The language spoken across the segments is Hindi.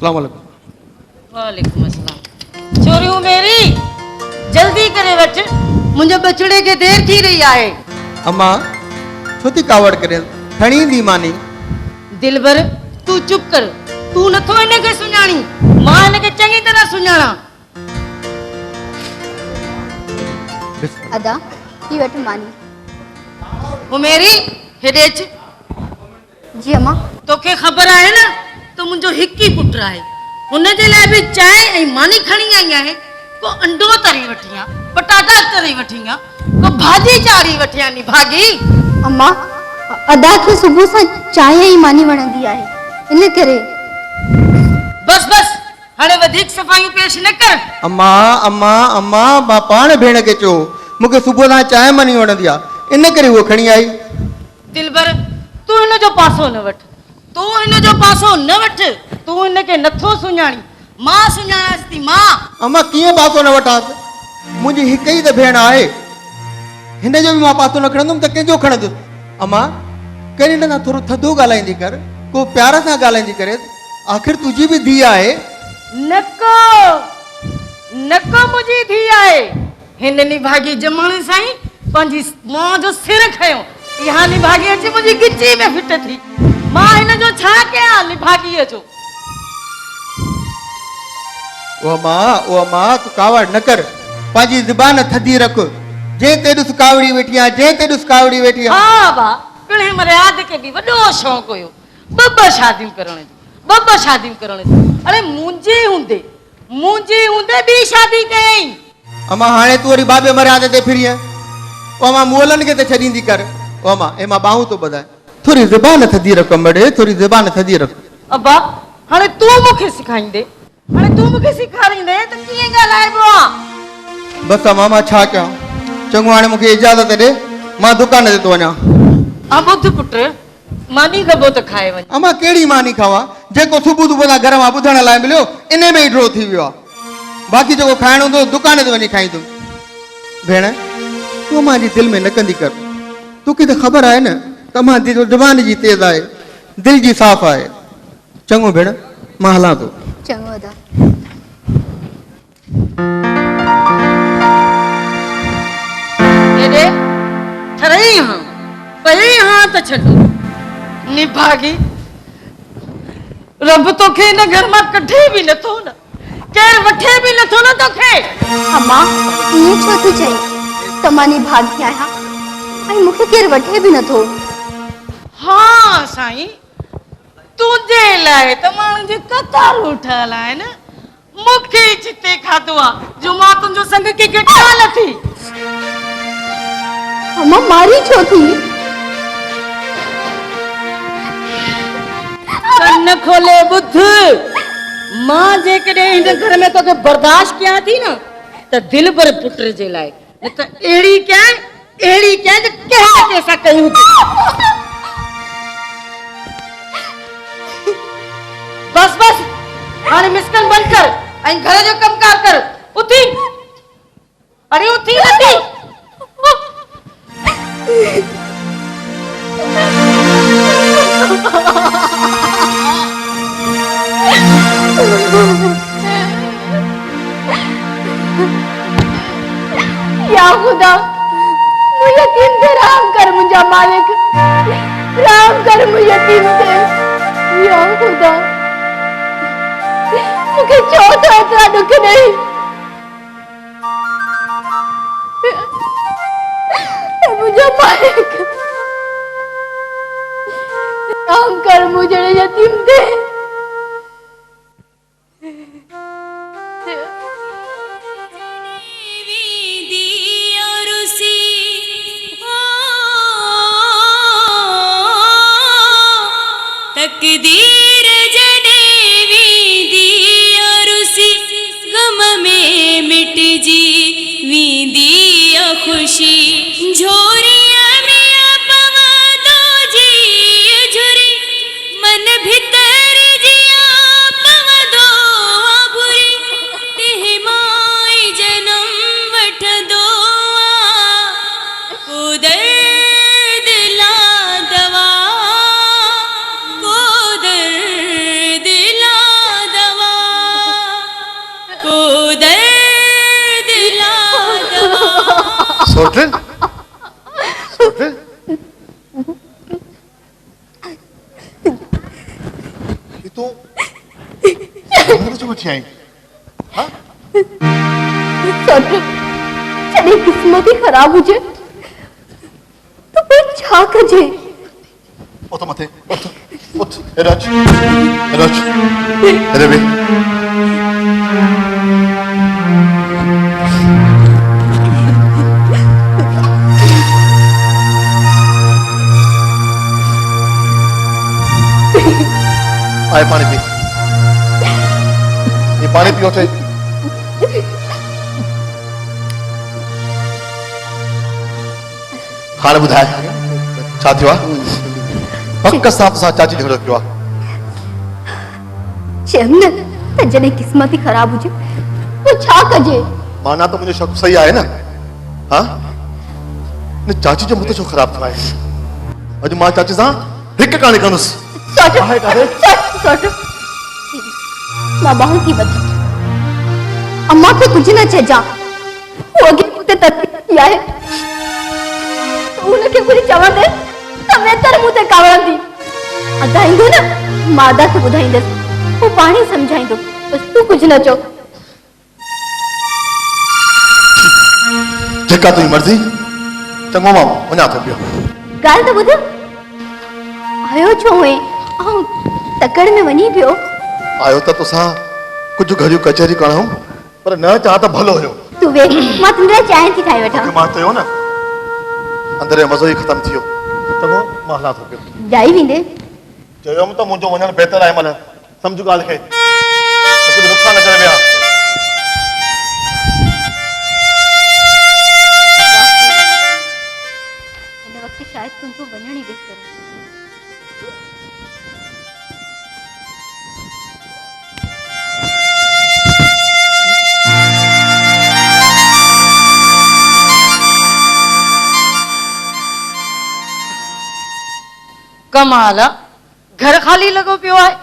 अस्सलाम वालेकुम। वालेकुम अस्सलाम। छोरियूं मेरी जल्दी करे वठ, मुंहिंजे बचड़े खे देर थी रही आहे। अम्मा छो थी कावड़ करे खणी ईंदी मानी। दिलबर तू चुप कर, तू नथो हिनखे सुञाणी, मां हिनखे चङी तरह सुञाणा। अदा ही वठ मानी। उमेरी हेॾे अच। जी अम्मा। तोखे ख़बर आहे न तो मुंहिंजो हिकु ई पुटु आहे, हुनजे लाइ बि चांहि ऐं मानी खणी आई आहे। को अंडो तरी वठी आ, पटाटा तरी वठी आ, को भाॼी चाढ़ी वठी आ नी भाॼी। अम्मा अदा खे सुबुह सां चांहि ऐं मानी वणंदी आहे, इन करे। बस बस हाणे वधीक सफ़ाइयूं पेश न कर। अम्मा अम्मा अम्मा मां पाण भेण खे चयो मूंखे सुबुह सां चांहि मानी वणंदी आहे, इन करे उहो खणी आई। दिलबर तू हिन जो पासो न वठ, तू हिन जो पासो न वठ, तू हिनखे नथो सुञाणी, मां सुञाणांसि थी मां। अम्मा कीअं पासो न वठांसि, मुंहिंजी हिकु ई त भेण आहे, हिन जो बि मां पासो न खणंदुमि त कंहिंजो खणंदुसि। अम्मा कॾहिं हिन सां थोरो थधो ॻाल्हाईंदी कर, को प्यार सां ॻाल्हाईंदी करे, आख़िर तुंहिंजी बि धीउ आहे। नको नको मुंहिंजी धीउ आहे, हिन निभागी ॼमण साईं पंहिंजी मां जो सिर खयो, इहा निभागी अची मुंहिंजी गिची में फिट थी, मां हिन जो छा कयां निभागीअ जो। ओ अम्मा तूं कावड़ न कर, पंहिंजी ज़ुबान थधी रख, जंहिं ते ॾिस कावड़ी वेठी आहे, जंहिं ते ॾिस कावड़ी वेठी आहे। हा बा पिणे मर्याद खे बि वॾो शौक़ु हुयो, ॿ शादियूं करण जो, ॿ शादियूं करण जो। अरे मुंहिंजी हूंदे ॿी शादी कयईं। अम्मा हाणे तूं वरी बाबे मर्यादे ते फिरी आहे, ओ अम्मा मुअलनि खे त छॾींदी कर। ओ अम्मा ए मां बाहूं थो ॿधाए, थोरी ज़ुबान थधी रख मड़े, थोरी ज़ुबान थधी रख। अब्बा हाणे तूं मूंखे सेखारींदे, हाणे तूं मूंखे सेखारींदे त कीअं ॻाल्हाइबो आहे। बसि अम्मा मां छा कयां, चङो हाणे मूंखे इजाज़त ॾे, मां दुकान ते थो वञा। ॿुध पुट, मानी गबो त खाए वञ। अम्मा कहिड़ी मानी खावां, जेको सुबुह सां घर मां ॿुधण लाइ मिलियो इन में ई ड्रो थी वियो आहे, बाक़ी जेको खाइणो हूंदो दुकान ते वञी खाईंदुमि। भेण तूं मुंहिंजी दिलि में न कंदी कर, तोखे त ख़बर आहे न त मां ज़ुबान जी तेज़ आहे, दिलि जी साफ़ आहे। चङो भेण मां हलां थो। चङो अदा। हेॾे ठरई हां पई हां त छॾो निभागी, रब तोखे हिन घर मां कढे बि नथो न, केरु वठे बि नथो न तोखे। अम्मा ईअं छो थी चई, त मां निभागी आहियां ऐं मूंखे केरु वठे बि नथो। हा साईं तुंहिंजे लाइ त माण्हुनि जी कतारूं ठहियल आहिनि, मूंखे चिते खाधो आहे जो मां तुंहिंजो संग कंहिंखे ॾियां नथी। अम्मा मारी छो थी? कन खोले ॿुध, मां जेकॾहिं हिन घर में तोखे बर्दाश्त कयां थी न त दिलबर पुट जे लाइ, न त अहिड़ी कयां त कंहिं कंहिंसां कयूं। बस बस हाणे मिसकन बंदि कर ऐं घर जो कमकार कर। उथी अरे उथी नथी। या खुदा मुझे यतीम से राम कर, मुझे मालिक राम कर, मुझे यतीम से। या खुदा मुझे छो तो इतना दुख नहीं, मुझे मालिक राम कर, मुझे यतीम से। तकदीर जनेवी दी और उसी गम में मिट जी वींदी खुशी झोरिया में पवा दो जी झुरी मन भीतर जिया पवा दो बुरी तेहमाई जन्म वठ दो को दर्द ला दवा, को दर्द ला दवा। सोट तू वठी आई जॾहिं किस्मत ही ख़राब हुजे तो फिर छा कजे? उठ मथे उठ रच अरे बे आए पानी पी ये पानी पियो थे हाल बुधाए छा थियो आहे पक्का साफ सां चाची झगड़ो कयो आहे चयमि न त जॾहिं किस्मत ही ख़राब हुजे तो छा कजे? माना तो मुझे शक सही आहे न हाँ न चाची जो मुंह छो ख़राब थियो आहे अॼु मां चाची सां हिकु काणी कंदुसि मां बाहु थी बची अम्मा खे कुछ न चइजा वो अॻे मुते तती आहे तो उनखे कुछ चवंदे त वेतर मुते कावड़ंदी अदाईंदो न मादा खे ॿुधाईंदसि वो पाणी समझाईंदो बस तू कुछ न चओ जेका तुंहिंजी मर्ज़ी चङो मां वञा थो पियो ॻाल्हि त ॿुध आयो छो हुए ऐं तकड़ में वञी पियो आयो त तोसां कुझु घड़ियूं कचहरी करणो पर न चाह त भलो हुयो तू वे मां तुंहिंजा चांहि थी ठाहे वठां मां चयो न अंदरि मज़ो ई ख़तमु थी वियो चङो मां हलां थो पियो जाई वेंदे चयोमि त मुंहिंजो वञणु बहितर आहे महिल सम्झ ॻाल्हि खे कुझु नुक़सान न करे विया हिन वक़्तु शायदि तुंहिंजो वञण ई बहितर कमाल आहे घर खाली लॻो पियो आहे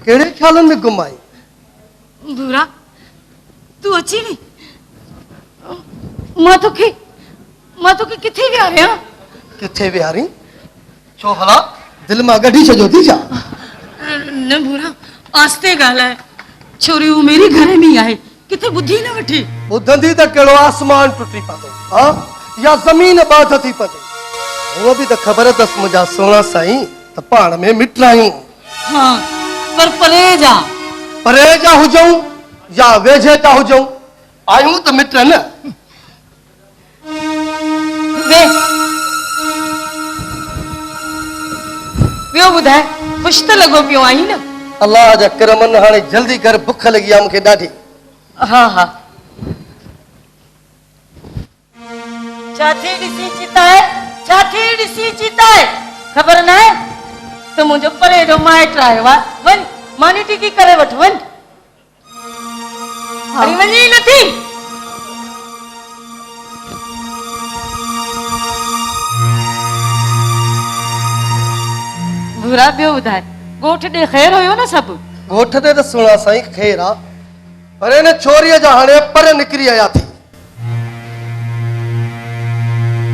केड़े ख्यालन में गुम आई? बुरा तू अची नी मां तोखे किथे विहारियां? किथे विहारी? छो हला दिल में गढ़ी छजो थी छा? न बुरा आस्ते ॻाल्हाए छोरी हू मेरी घर में ही आहे किथे ॿुधी न वठी ॿुधंदी त कहिड़ो आसमान टुटी पतो हाँ या ज़मीन बाध थी पते वो भी तो खबर अथसि मुंहिंजा सोना साईं त पाण में मिटरायूं हाँ पर परेजा हुजऊं या वेझे था हुजऊं आयूं त मिट न वे ॿियो ॿुधाए ख़ुशि त लॻो पियो आई न अल्लाह जा करमन हाणे जल्दी कर बुख लगी आहे मूंखे ॾाढी हा हा छाथी ॾिसी चिताए ख़बर न आहे त मुंहिंजो परे जो माइट आयो आहे वञ मानी टिकी करे वठ वञ हरी वञे ई नथी बुरा ॿियो ॿुधाए ॻोठ ॾे ख़ैर हुयो न सभु ॻोठ ते त सुणा साईं ख़ैर आहे पर हिन छोरीअ जा हाणे पर निकिरी आया थी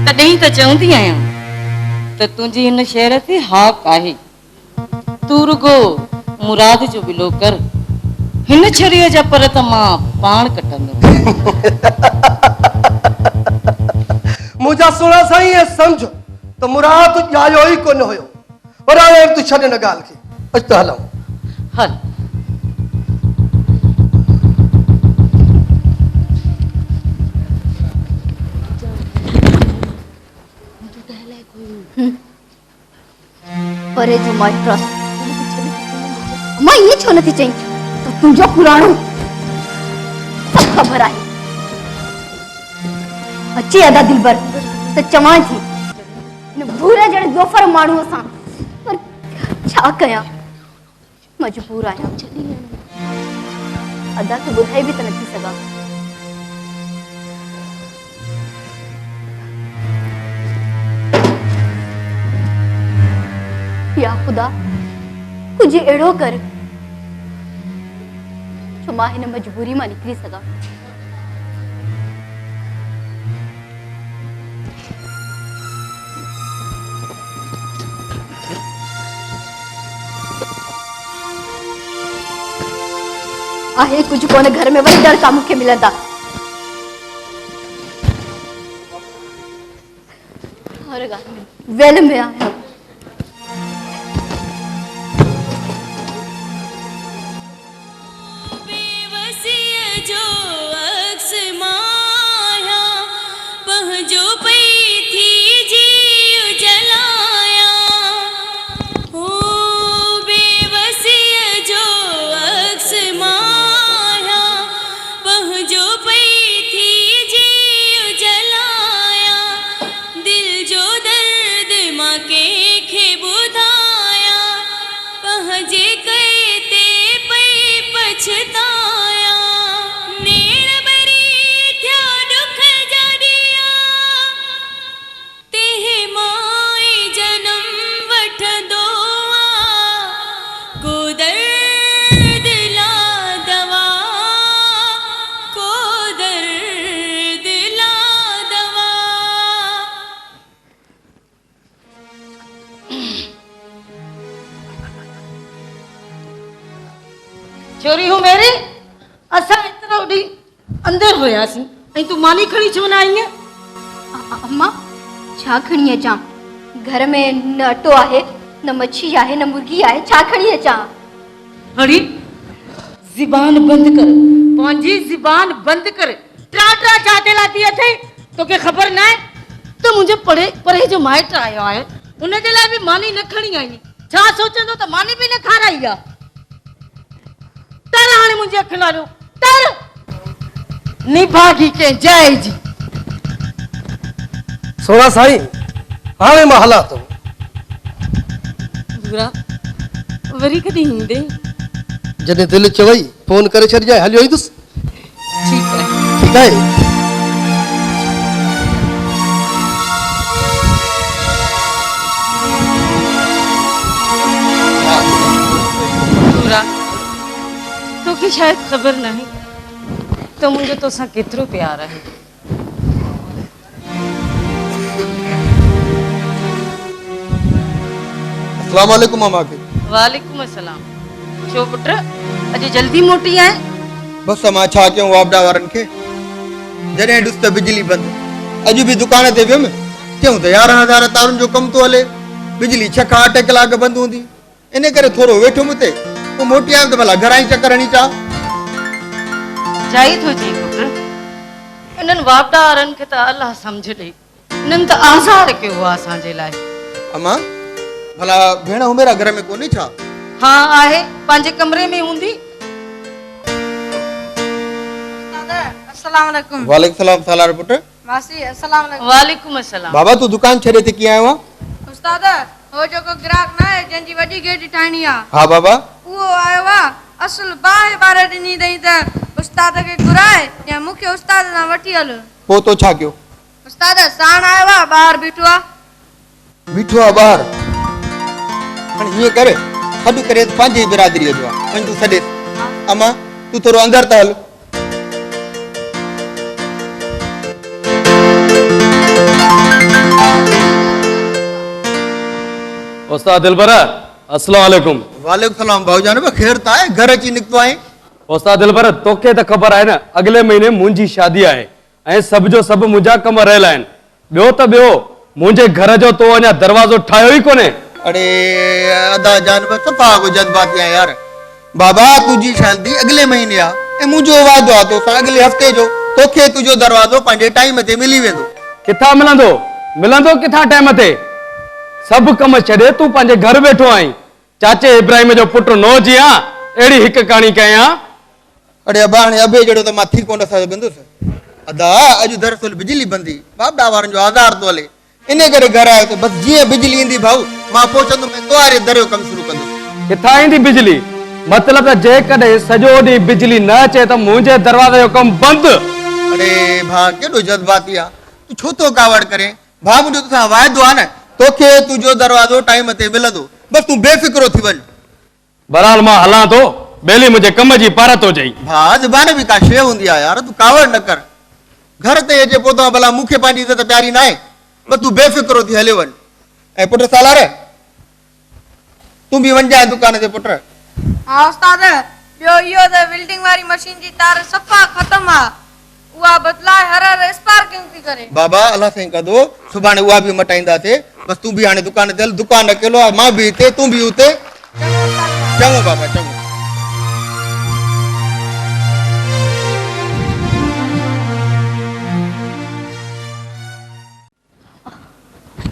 तॾहिं त चवंदी आहियां त तुंहिंजी हिन शहर ते हाक आहे तू रुगो मुराद जो बिलो कर हिन छरीअ जा पर त मां पाण कटंदो मुंहिंजा सुणा साईं ये समझ त मुराद ॼायो ई कोन हुयो पर हाणे तूं छॾ हिन ॻाल्हि खे अच त हलूं हल परे जो माइट मां ये छो नथी चई तो तुंहिंजो पुराणो सब खबर आहे अची अदा दिलबर त चवां थी न भूरे जड़े दोफर माण्हूअ सां पर छा कयां मजबूर आहियां अदा खे ॿुधाए बि त नथी सघां या ख़ुदा कुछ अहिड़ो कर जो मां हिन मजबूरी मां निकिरी सघां आहे कुछ कोन घर में वही लड़का मुखे मिलंदा हर ॻाल्हि में वेल में आहियां बेवसीअ जो अक्स माया पहुंचो पई थी जी जलाया हो बेवसीअ जो अक्स माया पहुंचो पई थी जी जलाया दिल जो दर्द मां कंहिंखे ॿुधाया पंहिंजे कए ते पई पछताया नेण बरी थिया दुख जा ॾींहं तेहे मां जनम वठंदो को दर्द ला दवा को दर्द ला दवा छोरी हूं मेरी असां एतिरो ॾींहुं अंदर हुयासीं ऐं तूं मानी खणी छो न आई अम्मा छा खणी अचां घर में न अटो आहे न मच्छी आहे न मुर्गी आहे छा खणी अचां हड़ी ज़बान बंद कर पंहिंजी ज़बान बंद कर ट्रा छा ते लाती अथई तोखे ख़बर न आहे त मुंहिंजो परे जो माइट आयो आहे उनजे लाइ बि मानी न खणी आई छा सोचंदो त मानी बि न खाराई आहे तर हाणे मुंहिंजे अखि नालो तर निभागी के जय जी सोना साईं हाणे मां हलां थो बुरा वरी कॾहिं ईंदे जॾहिं दिलि चवई फोन करे छॾिजांइ हलियो ईंदुसि ठीकु आहे ठीकु आहे बुरा तोखे शायदि ख़बर नहीं तो मुंहिंजो तोसां केतिरो प्यार आहे अस्सलाम वालेकुम मामा के वालेकुम अस्सलाम छो पुट अॼु जल्दी मोटी आहे बस मां छा कयूं वापडा वारनि खे जॾहिं ॾिस त बिजली बंदि अॼु बि दुकान ते वियुमि चयूं त 11,000 तारुनि जो कमु थो हले बिजली 6 खां 8 कलाक बंदि हूंदी इन करे थोरो वेठुमि उते पोइ मोटी आयुमि त भला घरां ई चकर हणी चा जाई थो जी पुट इन्हनि वापडा वारनि खे त अलाह सम्झ ॾे इन्हनि त आज़ाद कयो आहे असांजे लाइ अम्मा भला भेण हुमेरा घर में कोन्हे छा हा आहे पंहिंजे कमरे में हूंदी अस्सलाम वालेकुम वालेकुम सलाम सालार पुट मासी अस्सलाम वालेकुम वालेकुम अस्सलाम बाबा तू दुकान छॾे ते कीअं आयो आहे उस्ताद हो जेको ग्राहक न आहे जंहिंजी वॾी गेट ठाहिणी आहे हा बाबा उहो आयो आहे असुल बाहि बारे ॾिनी अथई त उस्ताद खे घुराए या मूंखे उस्ताद सां वठी हल पोइ तो छा कयो उस्ताद साण आयो आहे ॿाहिरि बीठो आहे बीठो आहे ॿाहिरि हाणे हीअं करे सॾु करे पंहिंजी बिरादरीअ जो आहे वञ तूं सॾे अम्मा तूं थोरो अंदरि त हल उस्ताद दिलबर अस्सलाम वालेकुम वालेकुम सलाम भाऊजान ख़ैर त आहे घर अची निकितो आहे उस्ताद दिलबर तोखे त ख़बर आहे न अगले महीने मुंहिंजी शादी आहे ऐं सभु जो सभु मुंहिंजा कम रहियल आहिनि ॿियो त ॿियो मुंहिंजे घर जो तो अञा दरवाज़ो ठाहियो ई कोन्हे अरे अदा जान सफ़ा को जज्बाती आहे यार बाबा तुंहिंजी शादी अगले महीने आहे ऐं मुंहिंजो वादो आहे तोसां अगले हफ़्ते जो तोखे तुंहिंजो दरवाज़ो पंहिंजे टाइम ते मिली वेंदो किथां मिलंदो किथां टाइम ते सभु कम छॾे तूं पंहिंजे घर वेठो आहीं चाचे इब्राहिम जो पुटु नौजी आहे अहिड़ी हिकु कहाणी कयां अरे अबा हाणे अबे जहिड़ो त मां थी कोन सघंदुसि अदा अॼु दरअसल बिजली बंदी बाबा वारनि जो आज़ार थो हले इन करे घर आयो त बसि जीअं बिजली ईंदी भाऊ मां पहुचंदुमि तोहारे दर जो कमु शुरू कंदुसि किथां ईंदी बिजली मतलब त जेकॾहिं सॼो ॾींहुं बिजली न अचे त मुंहिंजे दरवाज़े जो कमु बंदि। अरे भा केॾो जज़्बाती आहे तूं छो थो कावड़ करे भा मुंहिंजो तोसां वाइदो आहे न तोखे तुंहिंजो दरवाज़ो टाइम ते मिलंदो बस तूं बेफ़िक्रो थी वञ। बहरहाल मां हलां थो बेली मुंहिंजे कम जी पार थो चई। भा ज़बान बि का शइ हूंदी आहे यार तूं कावड़ न कर घर ते अचे पोइ तो भला मूंखे पंहिंजी इज़त प्यारी न आहे बस तूं बेफ़िक्रो थी हले वञ। ऐं पुट सालार तूं बि वञ जाए दुकान ते पुट। हाँ उस्ताद ॿियो इहो त वेल्डिंग वारी मशीन जी तार सफ़ा ख़तम आहे उहा बदलाए हर हर स्पार्किंग थी करे। बाबा अल्लाह साईं कदो सुभाणे उहा बि मटाईंदासीं बस तूं बि हाणे दुकान ते हल दुकान अकेलो आहे मां बि हिते तूं बि हुते। चङो बाबा चङो।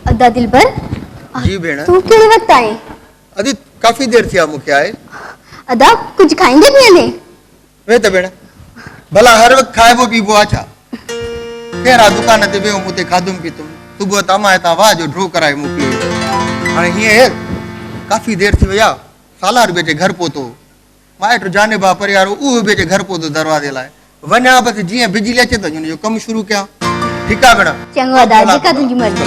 अदा दिलबर जी भेण तू कहिड़े वक्त आए अदी काफ़ी देर थी आहे मूंखे आहे। अदा कुछ खाएंगे भी ने वे त भेण भला हर वक़्तु खाइबो पीबो आहे छा ख़ैर आहे दुकान ते वियो मूं ते खाधुमि पीतुमि सुबुह तमा हितां वाह जो ड्रो कराए मोकिलियो हाणे हीअं काफ़ी देर थी वई आहे सालार बि अचे घर पहुतो माइट जाने बा परिवार उहो बि अचे घर पहुतो दरवाज़े लाइ वञा बसि जीअं बिजली अचे त हुनजो कमु शुरू कयां। ठीकु आहे भेण चंगो अदा जेका तुंहिंजी मर्ज़ी।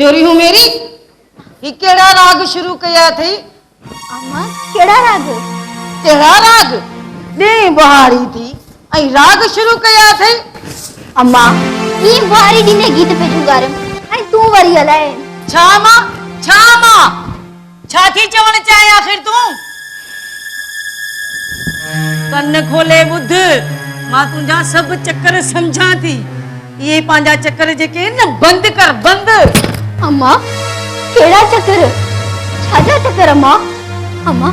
चोरी हूं मेरी ही केड़ा राग शुरू कया थई। अम्मा केड़ा राग केड़ा राग दे बहारी थी ऐं राग शुरू कया थई। अम्मा ई वारी दी ने गीत पे जुगारम ऐं तू वरी हलाए छा थी चवण चाहे आखिर तूं कन खोले बुध मां तुंजा सब चक्कर समझा थी ये पांजा चक्कर जेके न बंद कर बंद। अम्मा केड़ा चक्कर छाजा चक्कर अम्मा अम्मा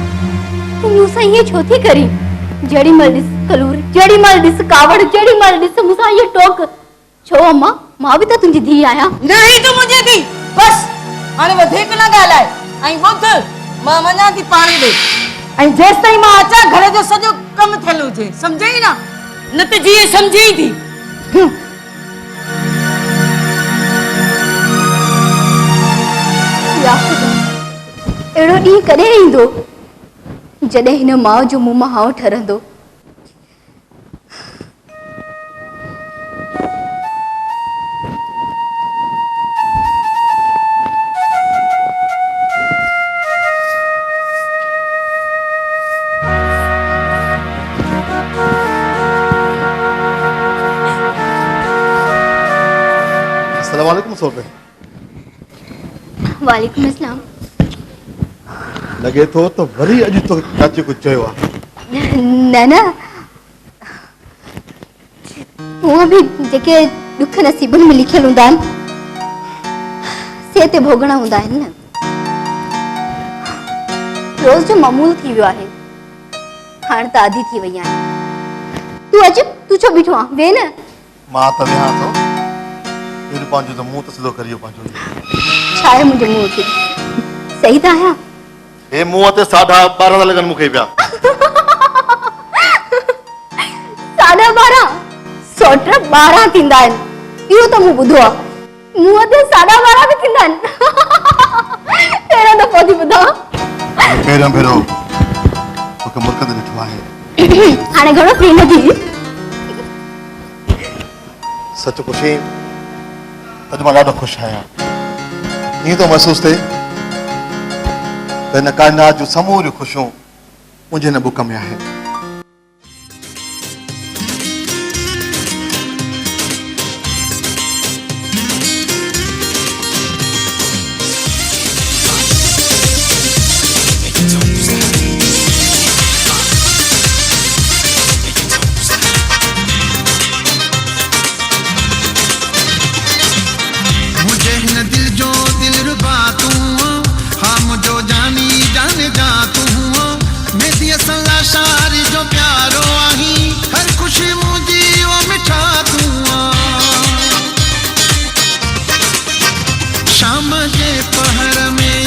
तू मुसा ये छोती करी जड़ी मल दिस कलूर जड़ी मल दिस कावड़ जड़ी मल दिस मुसा ये टोक छो अम्मा मां भी तो तुंजी धी आया नहीं तू मुझे दी बस हाने वधीक न ॻाल्हाए ऐं ॿुध मां वञा थी पाणी ॾे ऐं जेसि ताईं मां अचां घर जो सॼो कमु थियल हुजे सम्झई न त जीअं सम्झी थी। एड़ो डी कदे ईंदो जडे हिन मां जो मुंह मां हाव ठरंदो। अस्सलाम वालेकुम सोबे। वालेकुम अस्सलाम। लगे तो वरी अज तो चाची कुछ चयो आहे न वो भी जेके दुख नसीबन में लिखियल हुंदा आहिनि से ते भोगणा हुंदा आहिनि न। रोज जो मामूल थी वियो आहे हाणे त आदी थी वई आहे। तू अच तू छो बीठो आहे वे न मां त विहां थो फिर पंहिंजो त मुंहुं त सिधो करियो पंहिंजो छा आहे मुंहिंजे मुंहुं ते सही त आहियां हे मुंहुं ते 12:30 लॻनि मूंखे पिया। 12:30 सोट 12 थींदा आहिनि इहो त मूं ॿुधो आहे मुंहुं ते 12:30 बि थींदा आहिनि। पहिरियों दफ़ो थी ॿुधां पहिरियों भेरो तोखे मुल्क ते ॾिठो आहे हाणे घणो फ्री न थी सच खुशी अॼु मां ॾाढो ख़ुशि आहियां। ईअं थो महसूसु थिए त हिन काइनात जूं समूरियूं ख़ुशियूं मुंहिंजे हिन बुक में आहिनि। पहर में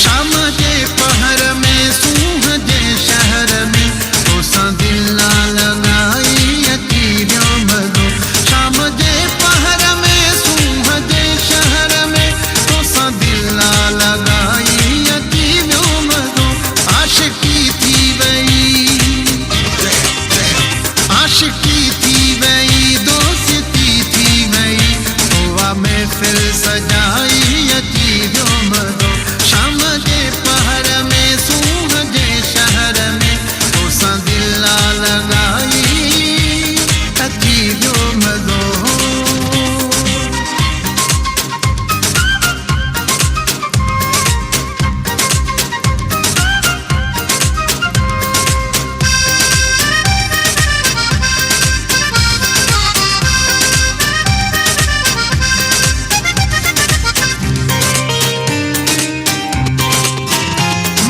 शाम जे पहर में सूह जे शहर में तोसां दिल ना लगाई अची वियो मज़ो शाम जे पहर में सूह जे शहर में तोसां दिल ना लगाई अची वियो मज़ो आशिकी थी वई आशिकी थी वई दोस्ती थी वई तोवा महफिल सजाई अची वियो मज़ो शाम जे पहर में सूह जे शहर में तोसां दिल ना लगाई अची वियो मज़ो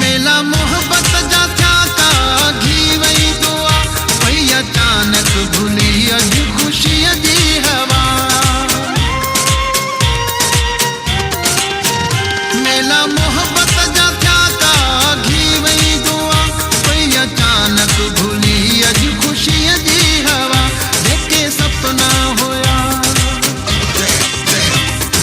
मेला मोहब्बत जा थिया का घी वई दुआ भई अचानक भुली अॼु ख़ुशीअ जी हवा मेला मोहब्बत जा थिया का घी वई दुआ भई अचानक भुली अॼु ख़ुशीअ जी हवा जेके सपना हुया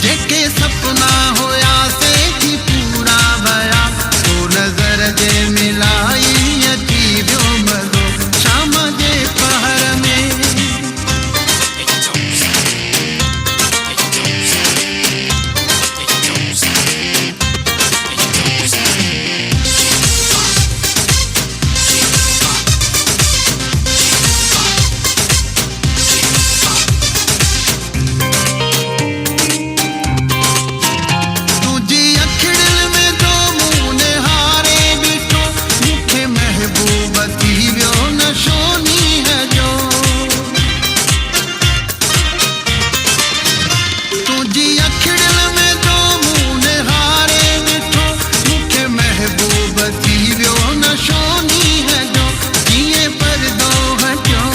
जेके सपना हुया से थी पूरा भया तो नजर जे मिलाई अची वियो मज़ो शाम जे पहर में तुझी अखिड़िल में जो मुंह निहारे बीठो मूंखे महबूब थी वियो नशो नींह जो तुझी अखिड़िल में जो मुंह निहारे बीठो मूंखे महबूब थी वियो नशो नींह जो जीअं परदो हटियो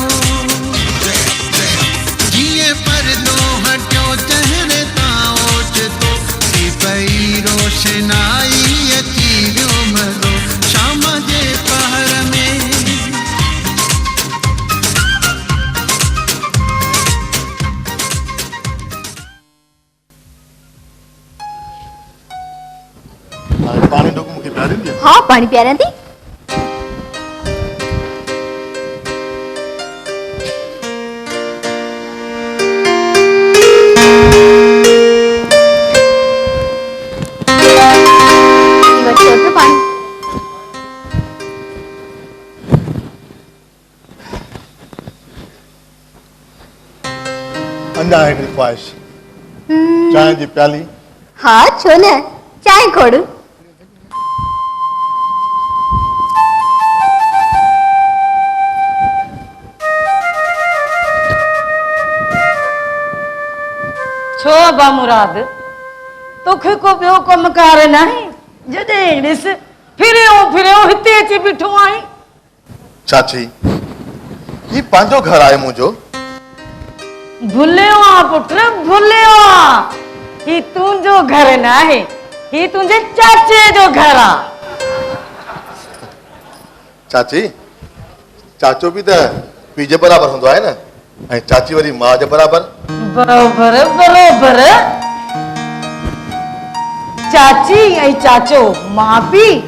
जीअं परदो हटियो चहिरे तां ओचितो थी पई रोशनाई अची वियो मज़ो शाम जे पहर में पानी ढोक मूंखे प्यारी ॾियो हाँ पानी पियारां थी ये वठी वठो पानी अञा हिकिड़ी ख़्वाहिश चांहि जी प्याली हाँ छो न चाय खोड़ छो बा मुराद तोखे को ॿियो कमकार नाहे जॾहिं ॾिस फिरियो फिरियो हिते अची बीठो आहीं चाची ही पंहिंजो घर आहे मुंहिंजो भुलियो आ पुट भुलियो आ ही तुंहिंजो घर नाहे ही तुंहिंजे चाचे जो घर आ चाची चाचो बि त पीउ जे बराबरि हूंदो आहे न ऐं चाची वरी माउ जे बराबरि बरोबर बरोबर चाची ऐं चाचो माउ पीउ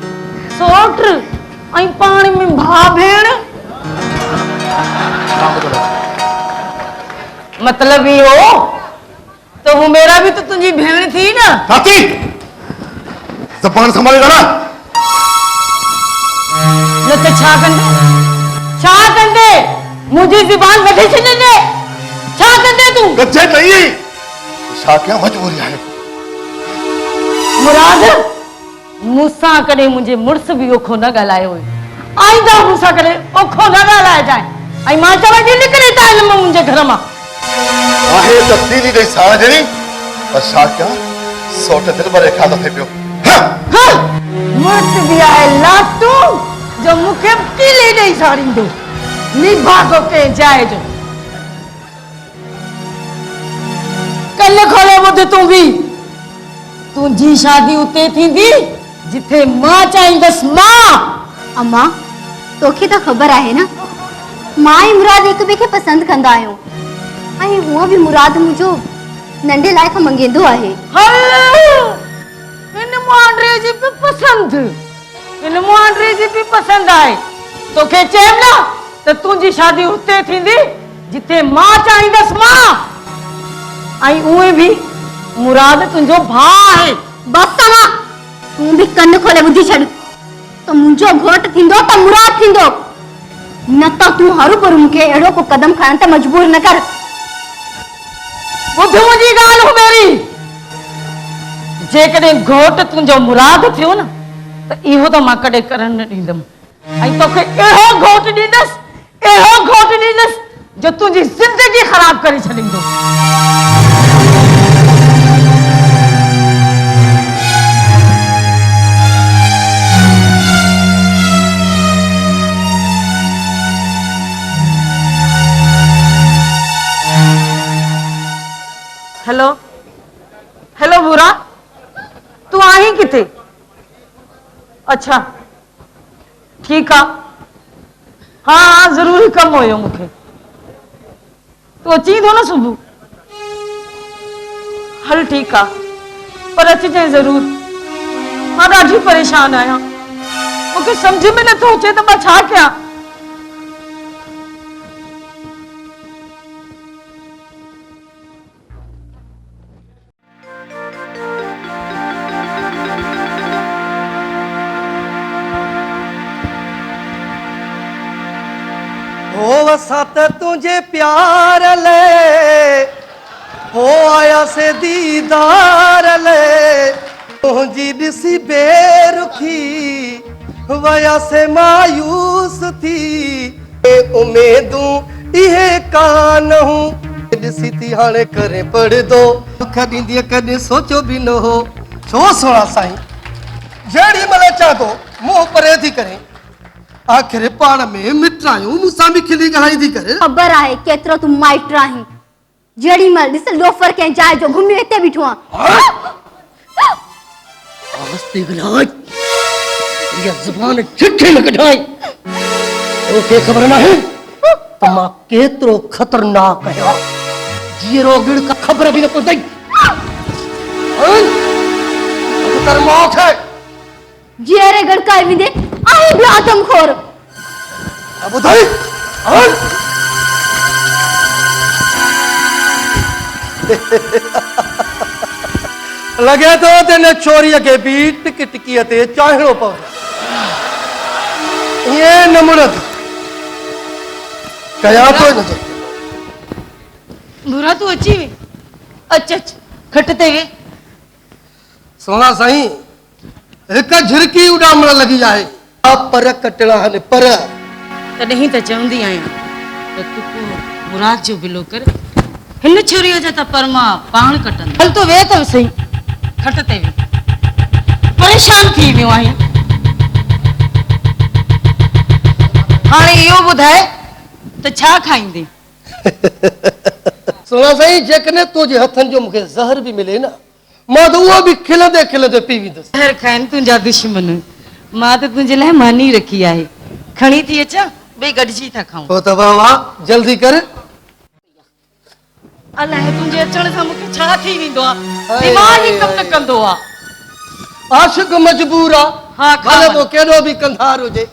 सोट ऐं पाण में भाउ भेण मतलब इहो तो वो मेरा भी तो तुझी भेण थी ना चाची ज़बान संभाले ॻाल्हाए न त छा कंदे मुंहिंजी ज़बान वठी छॾंदे छा कंदे तूं गजे नहीं छा कयां मजबूरी आहे मुराद मूंसां कॾहिं मुंहिंजे मुड़ुस बि ओखो न ॻाल्हायो हुयो आईंदा मूंसां कॾहिं ओखो न ॻाल्हाइजांइ ऐं मां चवां थी निकिरी था हिन मुंहिंजे घर मां आहे तब्दीली ॾेई साण जहिड़ी पर छा कयां सोट दिल भरे खाधो थिए पियो मुड़ुस बि आहे लाटू जो मूंखे पीले ॾेई साड़ींदो निभागो कंहिं जाइ जो कल खोले ॿुध तूं बि तुझी शादी उते थींदी जिथे मां चाहींदसि मां। अम्मा तोखे तो खबर है ना मां ऐं मुराद एक ॿिए खे पसंद कंदा आहियूं ऐं हूअं बि मुराद मुंहिंजो नंढे लाइ खां मंगेंदो आहे। इन मुआंडरे जी भी पसंद इन मुआंडरे जी भी पसंद आहे तोखे चयमि न त तुंहिंजी शादी उते थींदी जिथे मां चाहींदसि मां ऐं उहे बि मुराद तुंहिंजो भाउ आहे। बस अम्मा तू भी कन खोले ॿुधी छॾ तो मुंहिंजो घोट थींदो त मुराद थींदो न त तू हरू पर मूंखे अहिड़ो को कदम खणण ते मजबूर न कर। ॿुध मुंहिंजी ॻाल्हि हुमेरी जेकॾहिं घोट तुंहिंजो मुराद थियो न त इहो त मां कॾहिं करण न ॾींदमि ऐं तोखे अहिड़ो घोट ॾींदसि जो तुंहिंजी ज़िंदगी ख़राब करे छॾींदो। हेलो हेलो बुरा तू आहीं किथे? अच्छा ठीक आ हाँ हाँ जरूरी कम होयो मूंखे तू अची थो न सुबुह हल ठीक आ पर अचिजांइ जरूर मां ॾाढी परेशान आहियां मूंखे सम्झ में नथो अचे त मां छा कयां। हो वसा त तुझे प्यार ले हो आया से दीदार ले तुझी दिसी बेरुखी वया से मायूस थी उम्मीदूं इहे कान हूं दिसी थी हाणे करे पढ़ दो दुख दींदी कदे सोचो भी न हो छो सोना साईं जेड़ी मले चा तो मुंह परे थी करे आखिर पाण में मित्रायूं मूंसां भी खिली ॻाल्हाई थी करे। खबर आहे केतिरो तू माइट आहीं जेड़ी मल ॾिस लोफर कंहिं जाइ जो घुमी हिते बीठो आहे। आस्ते ॻाल्हाए ये ज़ुबान चिट्ठी न कढाई तोखे ख़बर न है त मां केतिरो खतरनाक आहियां जीरो गिड़ का खबर भी न पवंदी कर मौत है जीरे गड़काए विदे आई भी आदमखोर अब उधर लगे तो तेने चोरी के भी टिक टिकी ते चाहणो पवंदो ये नमुरत कया तो न बुरा तू अची वे अच खट ते वे सोना साईं एक झिरकी उडामण लगी जाए पर कटड़ा हन पर तॾहिं त चवंदी आहियां त तूं को मुराद जो बिलो कर हिन छुरीअ जा त पर मां पाण कटंदमि। हल तो वे त सही खट ते वे परेशान थी वियो आहियां हाणे इहो ॿुधाए त छा खाईंदे? सोना साईं जेकॾहिं तुंहिंजे हथनि जो मूंखे ज़हर भी मिले न मां त उहो भी खिलंदे खिलंदे पी वेंदुसि। ज़हर खाइनि तुंहिंजा दुश्मन मां त तुंहिंजे लाइ मानी रखी आहे खणी थी अचां ॿई गॾिजी था खाऊं। हो त वाह जल्दी कर अलाए तुंहिंजे अचण सां मूंखे छा थी वेंदो आहे दिमाग़ ई कमु न कंदो आहे। आशिक मजबूर आ हाँ, भले खा वो केॾो भी कंधार हुजे।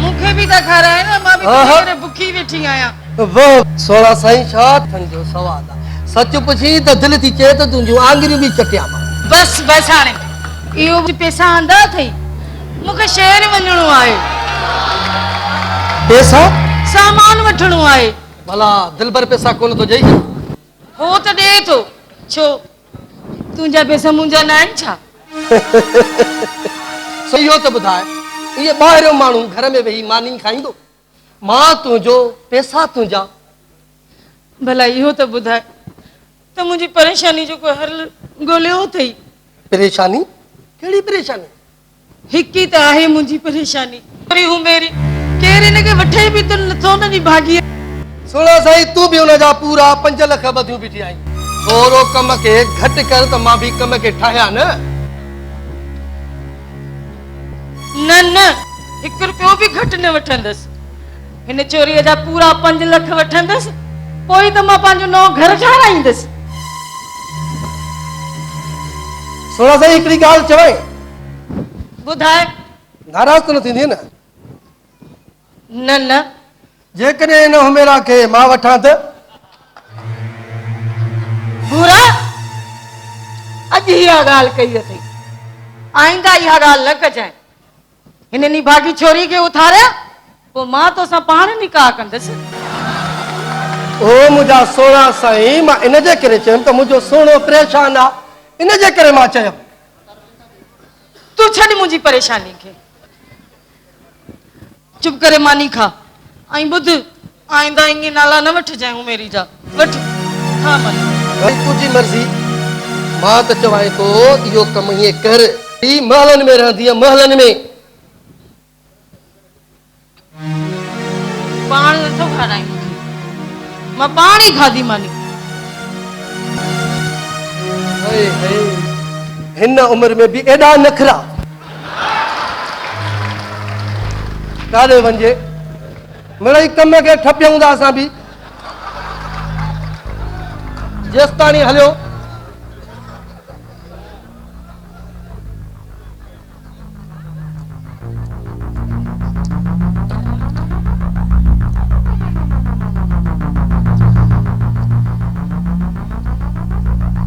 मूंखे बि त खाराए न मां बि तुंहिंजे करे बुखी वेठी आहियां। वो सोना साईं छा थन जो सवाल आ सच पुछी त दिल थी चए त तुंहिंजूं आंगुरियूं भी चटिया मां। बस बस हाणे इहो बि पैसा आंदा अथई मूंखे शहर वञणो आहे पैसा सामान वठणो आहे। भला दिल भर पैसा कोन तो जई हो त ॾे थो छो तुंहिंजा पैसा मुंहिंजा न आहिनि छा? सही हो त ॿुधाए ये ॿाहिरियों माण्हू घर में वेही मानी खाईंदो मां तुंहिंजो पैसा तुंहिंजा भला इहो त ॿुधाए त मुंहिंजी परेशानी जो कोई हल ॻोल्हियो अथई। परेशानी कहिड़ी परेशानी? हिक ई त आहे मुंहिंजी परेशानी, वरी हू मेरी केरु हिनखे वठे बि त नथो हुनजी भाॻीअ। सुणो साईं, तूं बि हुनजा पूरा 5 लख ॿधियूं बीठी आई। थोरो कम खे घटि कर त मां बि कम खे ठाहियां न। न न, 1 रुपयो बि घटि न वठंदसि। हिन चोरीअ जा पूरा 5 लख वठंदसि, पोइ त मां पंहिंजो नओं घर ठाराईंदसि। सुणो साईं, हिकिड़ी ॻाल्हि चवई, ॿुधाए। नाराज़ त न थींदी न? न न, जेकॾहिं हिन हुमेरा खे मां वठां त? बुरा अॼु इहा ॻाल्हि कई अथई, आईंदा इहा ॻाल्हि न कजांइ। हिननी भागी छोरी खे उथारिया, पोइ मां तोसां पाण निकाह कंदसि। ओ मुंहिंजा सोना साईं, मां इन जे करे चयुमि त मुंहिंजो सोनो परेशान आहे, इन जे करे मां चयुमि। तूं छॾ मुंहिंजी परेशानी खे, चुप करे मानी खा। ऐं ॿुध, आईंदा ईअं नाला न वठजांइ मेरी जा। वठ खा मानी। भई तुंहिंजी मर्ज़ी, मां त चवां थो इहो कमु ईअं कर। ही महलनि में रहंदी आहे, महलनि में। पाण नथो खाराई मूंखे, मां पाण ई खाधी मानी। हाय हाय, हिन उमिरि में बि एॾा नखरा। काॾे वञे मिड़ई कम खे ठपियूं था असां बि। जेसि ताणी हलियो।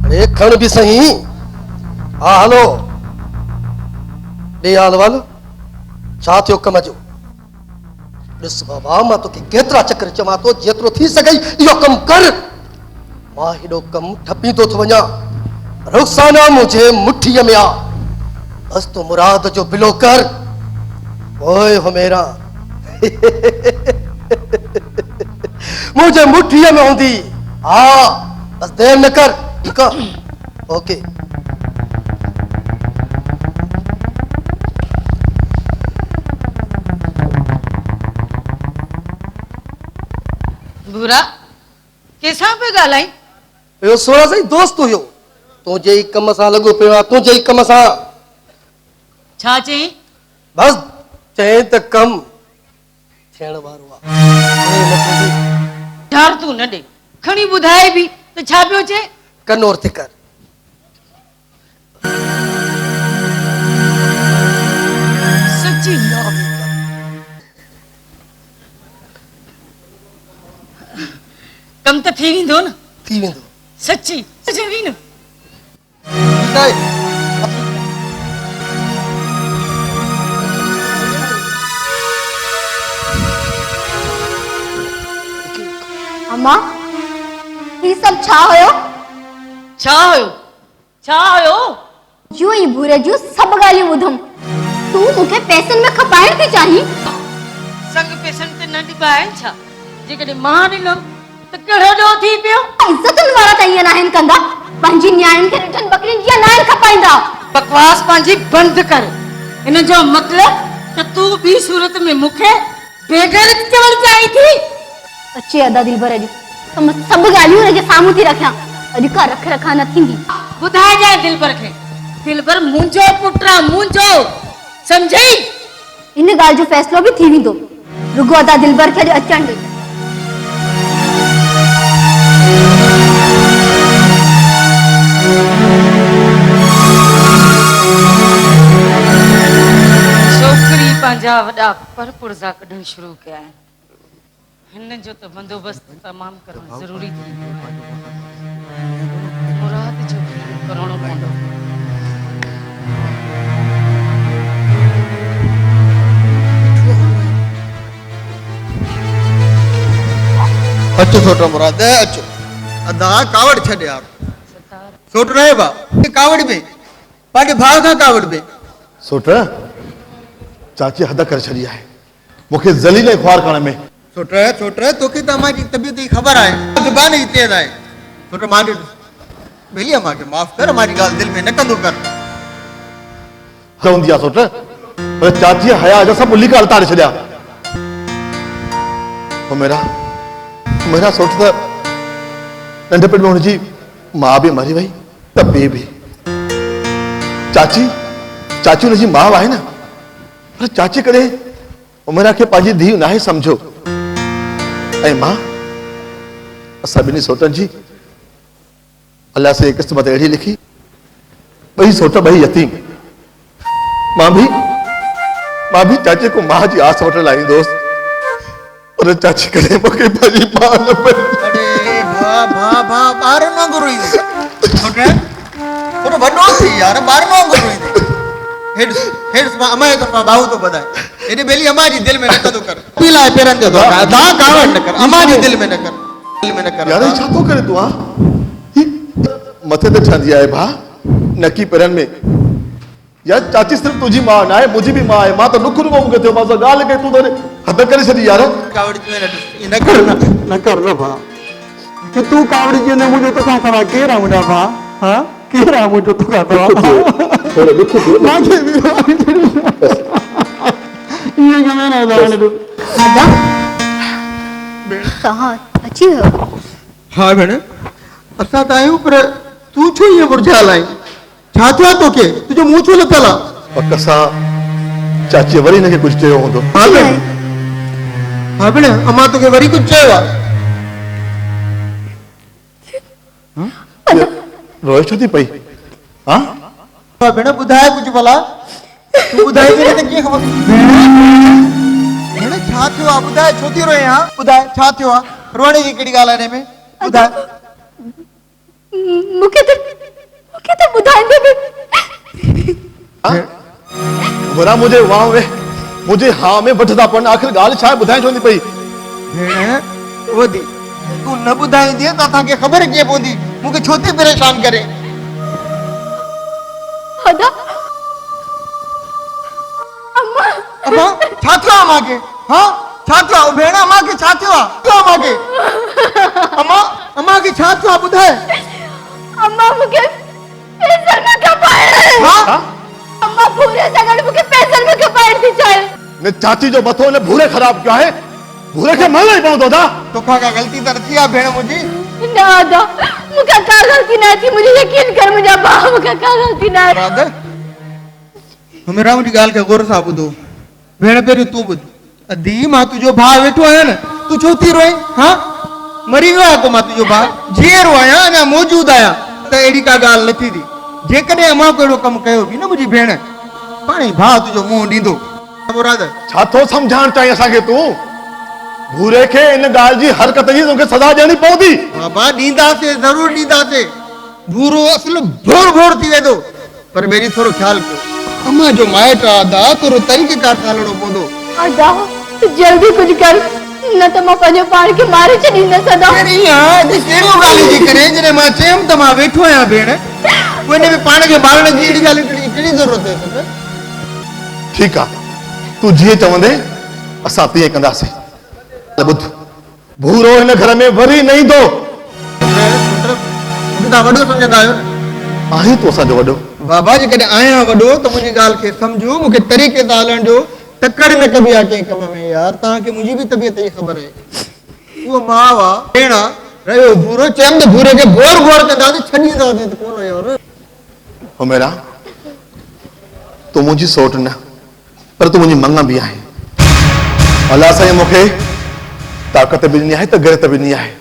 अरे खण बि सही। हा हलो, ॾे हाल वाल, छा थियो कम जो? ॾिस बाबा, मां तोखे केतिरा चकर चवां थो, जेतिरो थी सघई इहो कमु कर। मां हेॾो कमु ठपींदो थो वञा। रुखसाना मुंहिंजे मुठीअ में आहे, बसि तूं मुराद जो बिलो कर। ओए हुमेरा मुंहिंजे मुठीअ में हूंदी। हा बसि देरि न कर। ठीकु आहे? ओके। बुरा कंहिंसां पे ॻाल्हाई? इहो सोना साईं दोस्त हुयो, तुंहिंजे ई कम सां लॻो पियो आहे, तुंहिंजे ई कम सां। छा चई? बसि चई त कम थियण वारो आहे। डर तूं न ॾे, खणी ॿुधाए बि त छा पियो चए? कनौर थी कर। सची कम त थी वेंदो न? थी वेंदो। सची चवी न? ठीकु आहे। अम्मा, ही सब छा हुयो? छा हुयो? छा हुयो? जो ई बुरे जो सब ॻाल्हियूं ॿुधम। तूं मूंखे पैसनि में खपाइण थी चाहीं? संग पैसनि ते न ॾिबाइनि छा? जेकॾहिं मां ॾिनमि त कहिड़ो ॾोह थी पियो? इज़तुनि वारा त ईअं न आहिनि कंदा, पंहिंजी न्याणियुनि खे ॾिठनि बकरियुनि जीअं न आहिनि खपाईंदा। बकवास पंहिंजी बंदि कर। इन जो मतिलब त तूं ॿी सूरत में मूंखे बेग़ैरत चवण चाहीं थी? अचे अदा दिलबर अॼु त मां सभु ॻाल्हियूं हुनजे साम्हूं थी रखां। अॼु का रख रखा न थींदी। ॿुधाइजांइ दिलबर खे, दिलबर मुंहिंजो पुटु आहे, मुंहिंजो, सम्झई? इन ॻाल्हि जो फ़ैसिलो बि थी वेंदो, रुगो अदा दिलबर खे अॼु अचण ॾे। छोकिरी पंहिंजा वॾा पर पुर्जा कढणु शुरू कया आहिनि। हिन जो त बंदोबस्तु तमामु करणु ज़रूरी थी वियो आहे। मुराद जो करणो पवंदो। अचो छोटो मुराद, अचो। अदा कावड़ छॾ यार। छोटो रहे बा कावड़ में पंहिंजे भाउ खां कावड़ में। सोट चाची हद करे छॾी आहे, मूंखे ज़लील ख़्वार करण में। छोट तोखे त मुंहिंजी तबियत जी ख़बर आहे, ज़ुबान जी तेज़ आहे। छोटो मां ॾिठो बेली अम्मा के माफ कर, हमारी गाल दिल में न कंदो कर। चवंदी आहे सोट पर चाची हया जा सब उली का अलताड़े छॾिया। मेरा सोट त नंढपण में हुनजी मां बि मरी वई त पीउ बि। चाची हुनजी मां आहे न, पर चाची कॾहिं उमेरा खे पंहिंजी धीउ नाहे सम्झो। ऐं मां असां ॿिन्ही सोटनि जी अल्लाह से क़िस्मत अहिड़ी लिखी, ॿई सोट ॿई यतीम। मां भी चाची को मां जी आस वठण लाइ ईंदोसि, पर चाची कॾहिं मूंखे पंहिंजी मां न पई। अरे भा ॿार वांगुरु रोईंदे छोटे थोरो वॾो थी यार, ॿार वांगुरु रोईंदे। हेड्स मां अम्मा जो तरफ़ां बाहु तो ॿधाए, एॾे बेली अम्मा जी दिल में न कंदो कर। पी लाइ पेरनि जो दा कावड़ न कर, अम्मा जी दिल में न कर, दिल में न कर। यार छा थो करे तूं? मथे ते ठंदी आहे भा, नकी पेरनि में। यार चाची सिर्फ तुझी मां न आहे, मुंहिंजी बि मां आहे। मां त नुख रुगो मूंखे थियो, मां सां ॻाल्हि कई, तूं त हद करे छॾी यार। कावड़ में न कर न भा, कि तू कावड़ जी ने मुझे तो कहां सवा केर है मुझा भा? हां केर है मुझे तो कहां सवा? थोड़े दुख थियो। मां के भी ये गमे ना जाने दो। आदा कहाँ अची हो? हाँ भेण, असां त आहियूं, पर तू छो ईअं मुरझायल आहीं? छा थियो आहे तोखे? तुंहिंजो मुंहुं छो लथल आहे? पक सां चाची वरी हिनखे कुझु चयो हूंदो। हाँ भेण, हाँ भेण, अम्मा तोखे वरी कुझु चयो आहे? रोए छो थी पई? हाँ हाँ भेण, ॿुधाए कुझु भला। तूं ॿुधाए त कीअं ख़बर? भेण छा थियो आहे? ॿुधाए छो थी रोए? हाँ ॿुधाए छा थियो आहे? रोने जी कहिड़ी ॻाल्हि आहे हिन में? ॿुधाए। मूंखे त ॿुधाईंदे बि। बुरा मुझे वहां में मुझे हाँ में वठदा पण आखिर ॻाल्हि छा आहे? ॿुधाए छो थी पई? भेण वधी तूं न ॿुधाईंदी त असांखे ख़बर कीअं पवंदी? मूंखे छो थी परेशान करे? आदा अम्मा अम्मा छा थियो आहे अम्मा खे? हाँ छा थियो आहे भेण? अम्मा खे छा थियो आहे? थियो अम्मा खे? अम्मा खे छा थियो आहे? ॿुधाए। अम्मा मूंखे पेसर में कपाए। हाँ अम्मा पूरे सगड़ मूंखे पेसर में कपाए थी चाहे। ने चाची जो मथो ने भूरे ख़राब कयो आहे। भूरे खे मारना ही पवंदो दा। तोखा का गलती त थी आहे भेण मुंहिंजी? न आदा मूंखे का गलती न थी, मुझे यकीन कर मुझे बाप मूंखे का गलती न। राधर मेरा मुंहिंजी ॻाल्हि खे गौर सां ॿुधो। भेण पहिरियों तूं ॿुध। अधी मां तुंहिंजो भाउ वेठो आहियां न, तूं छो थी रोए? हाँ मरी वियो आहे को? मां तुंहिंजो भाउ जीअरो आहियां, अञा मौजूदु आहियां, त अहिड़ी का ॻाल्हि न थींदी। जेकॾहिं अमां को अहिड़ो कमु कयो बि न मुंहिंजी भेण, पाण ई भाउ तुंहिंजो मुंहुं ॾींदो। राधर छा थो सम्झाइण चाहीं असांखे तूं? भूरे खे इन ॻाल्हि जी हरकत जी तोखे सज़ा ॾियणी पवंदी। बाबा ॾींदासीं, ज़रूरु ॾींदासीं। भूरो असुल भोर भोर थी वेंदो, पर मेरी थोरो ख्यालु कयो। अम्मा जो माइट आहे दा, थोरो तरीक़ेकार सां हलणो पवंदो। आदा जल्दी कुछ कर, न त मां पंहिंजो पाण खे मारे छॾींदसि। आदा कहिड़ो ॻाल्हि जी करे? जॾहिं मां चयमि त मां वेठो आहियां भेण, पोइ हिन में पाण खे मारण जी अहिड़ी ॻाल्हि कहिड़ी ज़रूरत आहे? ठीकु आहे, तूं जीअं चवंदे असां तीअं कंदासीं। ॿुध, भूरो हिन घर में वरी न ईंदो। तव्हां वॾो सम्झंदा आहियो न? आहीं तूं असांजो वॾो। बाबा जेकॾहिं आहियां वॾो त मुंहिंजी ॻाल्हि खे सम्झो, मूंखे तरीक़े सां हलण जो। टकड़ न कबी आहे कंहिं कम में यार। तव्हांखे मुंहिंजी बि तबियत जी ख़बर आहे। उहो माउ आहे, भेण आहे, रहियो भूरो। चयमि त भूरे खे गोर गोर कंदासीं, छॾींदासीं त कोन यार। हुमेरा तूं मुंहिंजी सोट न, पर तूं मुंहिंजी मंग बि आहे। अलाह साईं मूंखे ताक़त बि ॾिनी आहे त ग़ैरत बि ॾिनी आहे,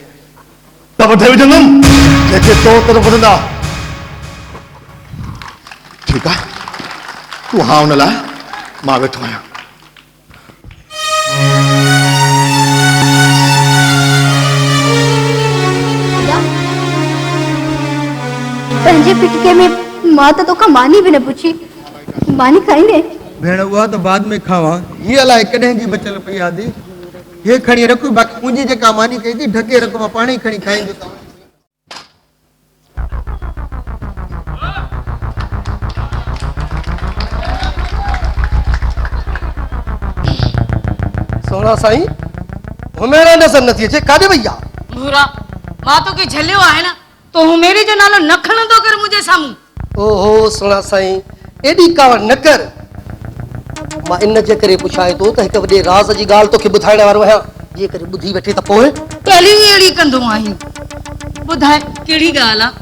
त वठे विझंदुमि जेके तो तरफ़ वधंदा। ठीकु आहे, तूं हाँ हुन लाइ मां वेठो आहियां। पंहिंजे पिटके में मां त तोखां मानी बि न पुछी। मानी खाईंदे? भेण उहा त बाद में खावां, हीअ अलाए कॾहिं जी बचियल पई आहे। हे खणी रखो, बाक़ी मुंहिंजी जेका मानी कई थी ढके रखो, मां पाण ई खणी खाईंदुसि। सोना साईं हुमेरा नज़र नथी अचे, काॾे वई आहे? भूरा मां तोखे झलियो आहे न, तो हूं मेरी जो नालो न खणंदो कर मुंहिंजे साम्हूं। ओहो सुणा साईं, एॾी कावड़ न कर। मां इन जे करे पुछां थो त हिकु वॾे राज़ जी ॻाल्हि तोखे ॿुधाइण वारो आहियां, जे करे ॿुधी वठे त पोइ पहली ई अहिड़ी कंदो आहीं। ॿुधाए कहिड़ी ॻाल्हि आहे?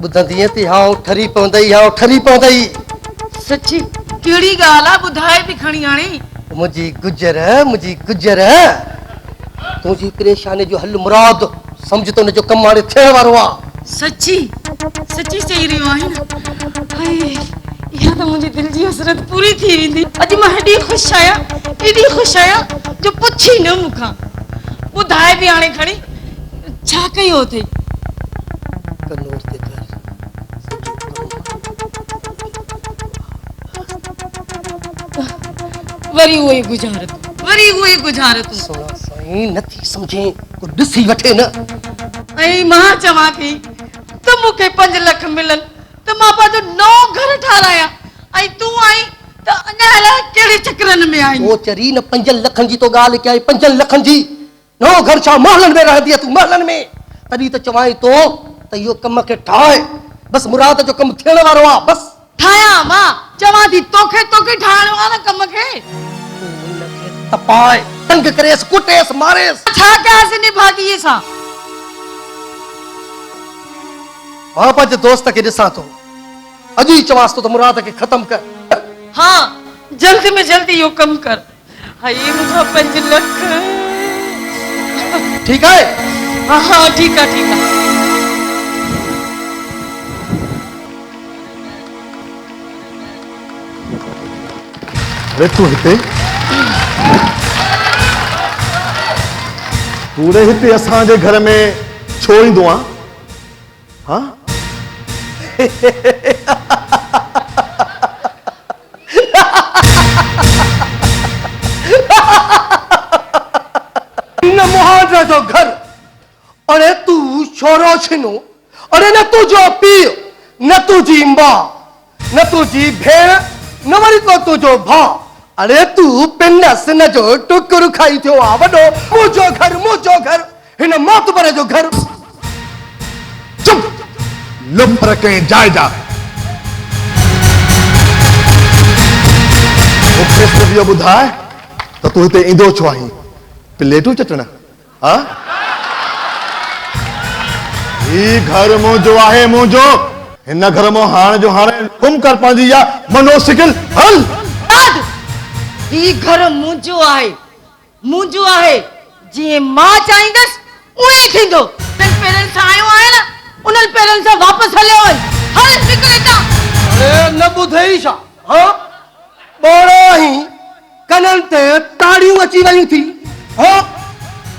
ॿुधंदीअ त हां ठरी पवंदई, हां ठरी पवंदई। सची कहिड़ी ॻाल्हि आहे? ॿुधाए बि खणी हाणे। मुंहिंजी गुजर तुंहिंजी परेशानी जो हल मुराद सम्झ त हुनजो कमु हाणे थियण वारो आहे। सची सची चई रहियो आहीं न? हाय इहा त मुंहिंजी दिलि जी हसरत पूरी थी वेंदी। अॼु मां एॾी ख़ुशि आहियां जो पुछी न मूंखां। ॿुधाए बि हाणे खणी छा कयो अथई? कनौर ते कर वरी उहे गुज़ारत सुणा साईं, नथी सम्झे को ॾिसी वठे न। ऐं मां चवां थी त मूंखे 5 लख मिलनि त मां पंहिंजो नओं घर ठारायां, ऐं तूं आई त अञा अलाए कहिड़े चकरनि में आई। वो चरी न 5 लखनि जी तो ॻाल्हि कयां, 5 लखनि जी नओं घर छा महलनि में रहंदी तूं? महलनि में तॾहिं त चवां तो त इहो कम खे ठाहे, बसि मुराद जो कमु थियण वारो आहे। बसि ठाहियां मां चवां थी तोखे ठाहिणो आहे न कम खे। तपाए तंग करेस, कुटेस, मारेस। छा कयासीं इन भागीअ सां? मां पंहिंजे दोस्त खे ॾिसां थो, अॼु ई चवांसि थो त मुराद खे ख़तम कर। हाँ जल्द में जल्द इहो कमु कर। हाय मुंहिंजा 5 लख। ठीकु आहे? हाँ ठीकु आहे। अरे तूं हिते पूरे हिते असांजे घर में छो ईंदो आहे? हाँ न मुहावरे जो घर, अरे तू छोरो छिनो, अरे न तुझो पीउ, न तुझी मां, न तुझी भेण, न वरी को तुझो भाउ। अरे तू पिन सिन जो टुकुर खाई थियो आहे वॾो। मुंहिंजो घर हिन मोतबर जो घर। चुप लुफर कहीं जायजा। मूंखे सिर्फ़ु इहो ॿुधाए त तूं हिते ईंदो छो आहीं? प्लेटूं चटण? हाँ ही घर मुंहिंजो आहे, मुंहिंजो। हिन घर मां हाणे जो हाणे गुम कर पंहिंजी या मनोसिकिल हल। ही घर मुंहिंजो आहे जीअं मां चाहींदसि उहे ई थींदो। पेरनि सां आयो आहे न, उन्हनि पेरनि सां वापसि हलियो वञ। हल निकिर हितां। अरे न ॿुधई छा? हाँ ॿोड़ो ही कननि ते ताड़ियूं अची वयूं थी। हाँ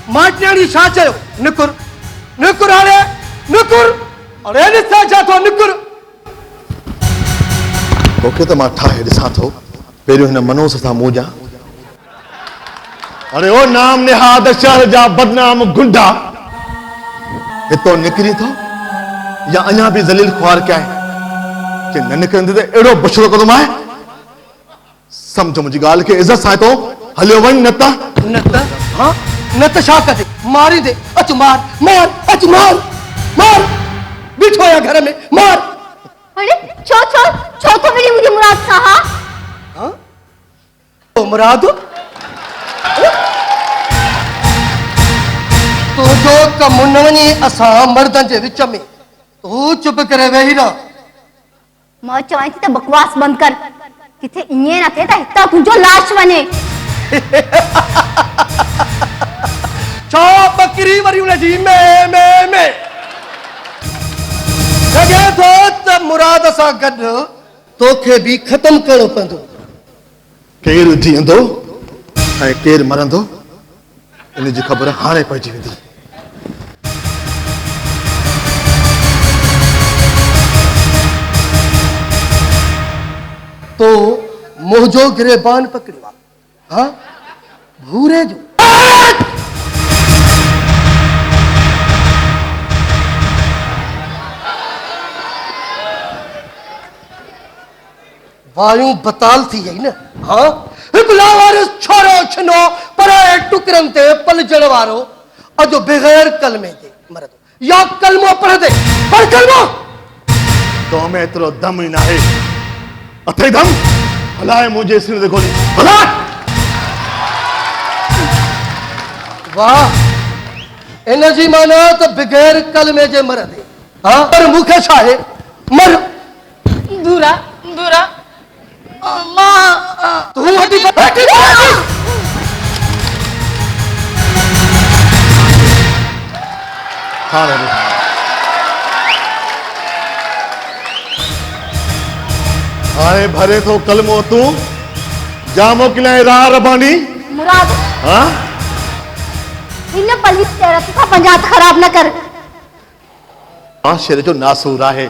माटियाणी छा चयो? निकुर हाणे निकुर। अरे ॾिसां छा थो निकुर। तोखे त मां ठाहे ॾिसां थो, पहिरियों हिन मनोज सां मुंहिंजा। अरे ओ नाम निहाद शहर जा बदनाम गुंडा, हितो निकिरी थो या अञा बि ज़लील ख्वार कया आहे कि न निकिरंदे त अहिड़ो बुछड़ो कंदो मां। सम्झ मुंहिंजी ॻाल्हि खे, इज़त सां हितो हलियो वञ, न त छा कजे? मारींदे। अच मार बीठो आहियां घर में, मार। अरे छो तो मेरी मुझे मुराद सा। हाँ तो मुराद तो जो कम न वञे असां मर्दनि जे विच में, तू चुप करे वेही रह। मां चवां थी त बकवास बंद कर, किथे ईअं न थिए त हितां तुंहिंजो लाश वञे। छा बकरी वरी उनजी में लॻे थो त मुराद सां गॾु तोखे बि ख़तम करणो पवंदो। केरु जीअंदो ऐं केरु मरंदो इन जी ख़बर हाणे पइजी वेंदी। तो मुंहिंजो गिरेबान पकड़ियो आहे। हाँ भूरे जो। वायूं बताल थी वई न। हाँ हिकु लावारिस छोरो छिनो पराए टुकरनि ते पलजण वारो अॼु बग़ैर कलमे ते मरंदो या कलमो पढ़ंदे पढ़ कलमा। तो में एतिरो दम ई नाहे। अथई दम हलाए मुंहिंजे सिर ते गोली हलाए। वाह, इन जी माना तो बगैर कलमे जे मरदे। हाँ, पर मूंखे छा आहे मर। बुरा बुरा मां तू हटी हाणे भरे थो कलमो तूं जा मोकिलियां राह रबानी। मुराद हाँ इन पलीस तेरत का पंजात खराब न कर। माशरे जो नासूर आहे,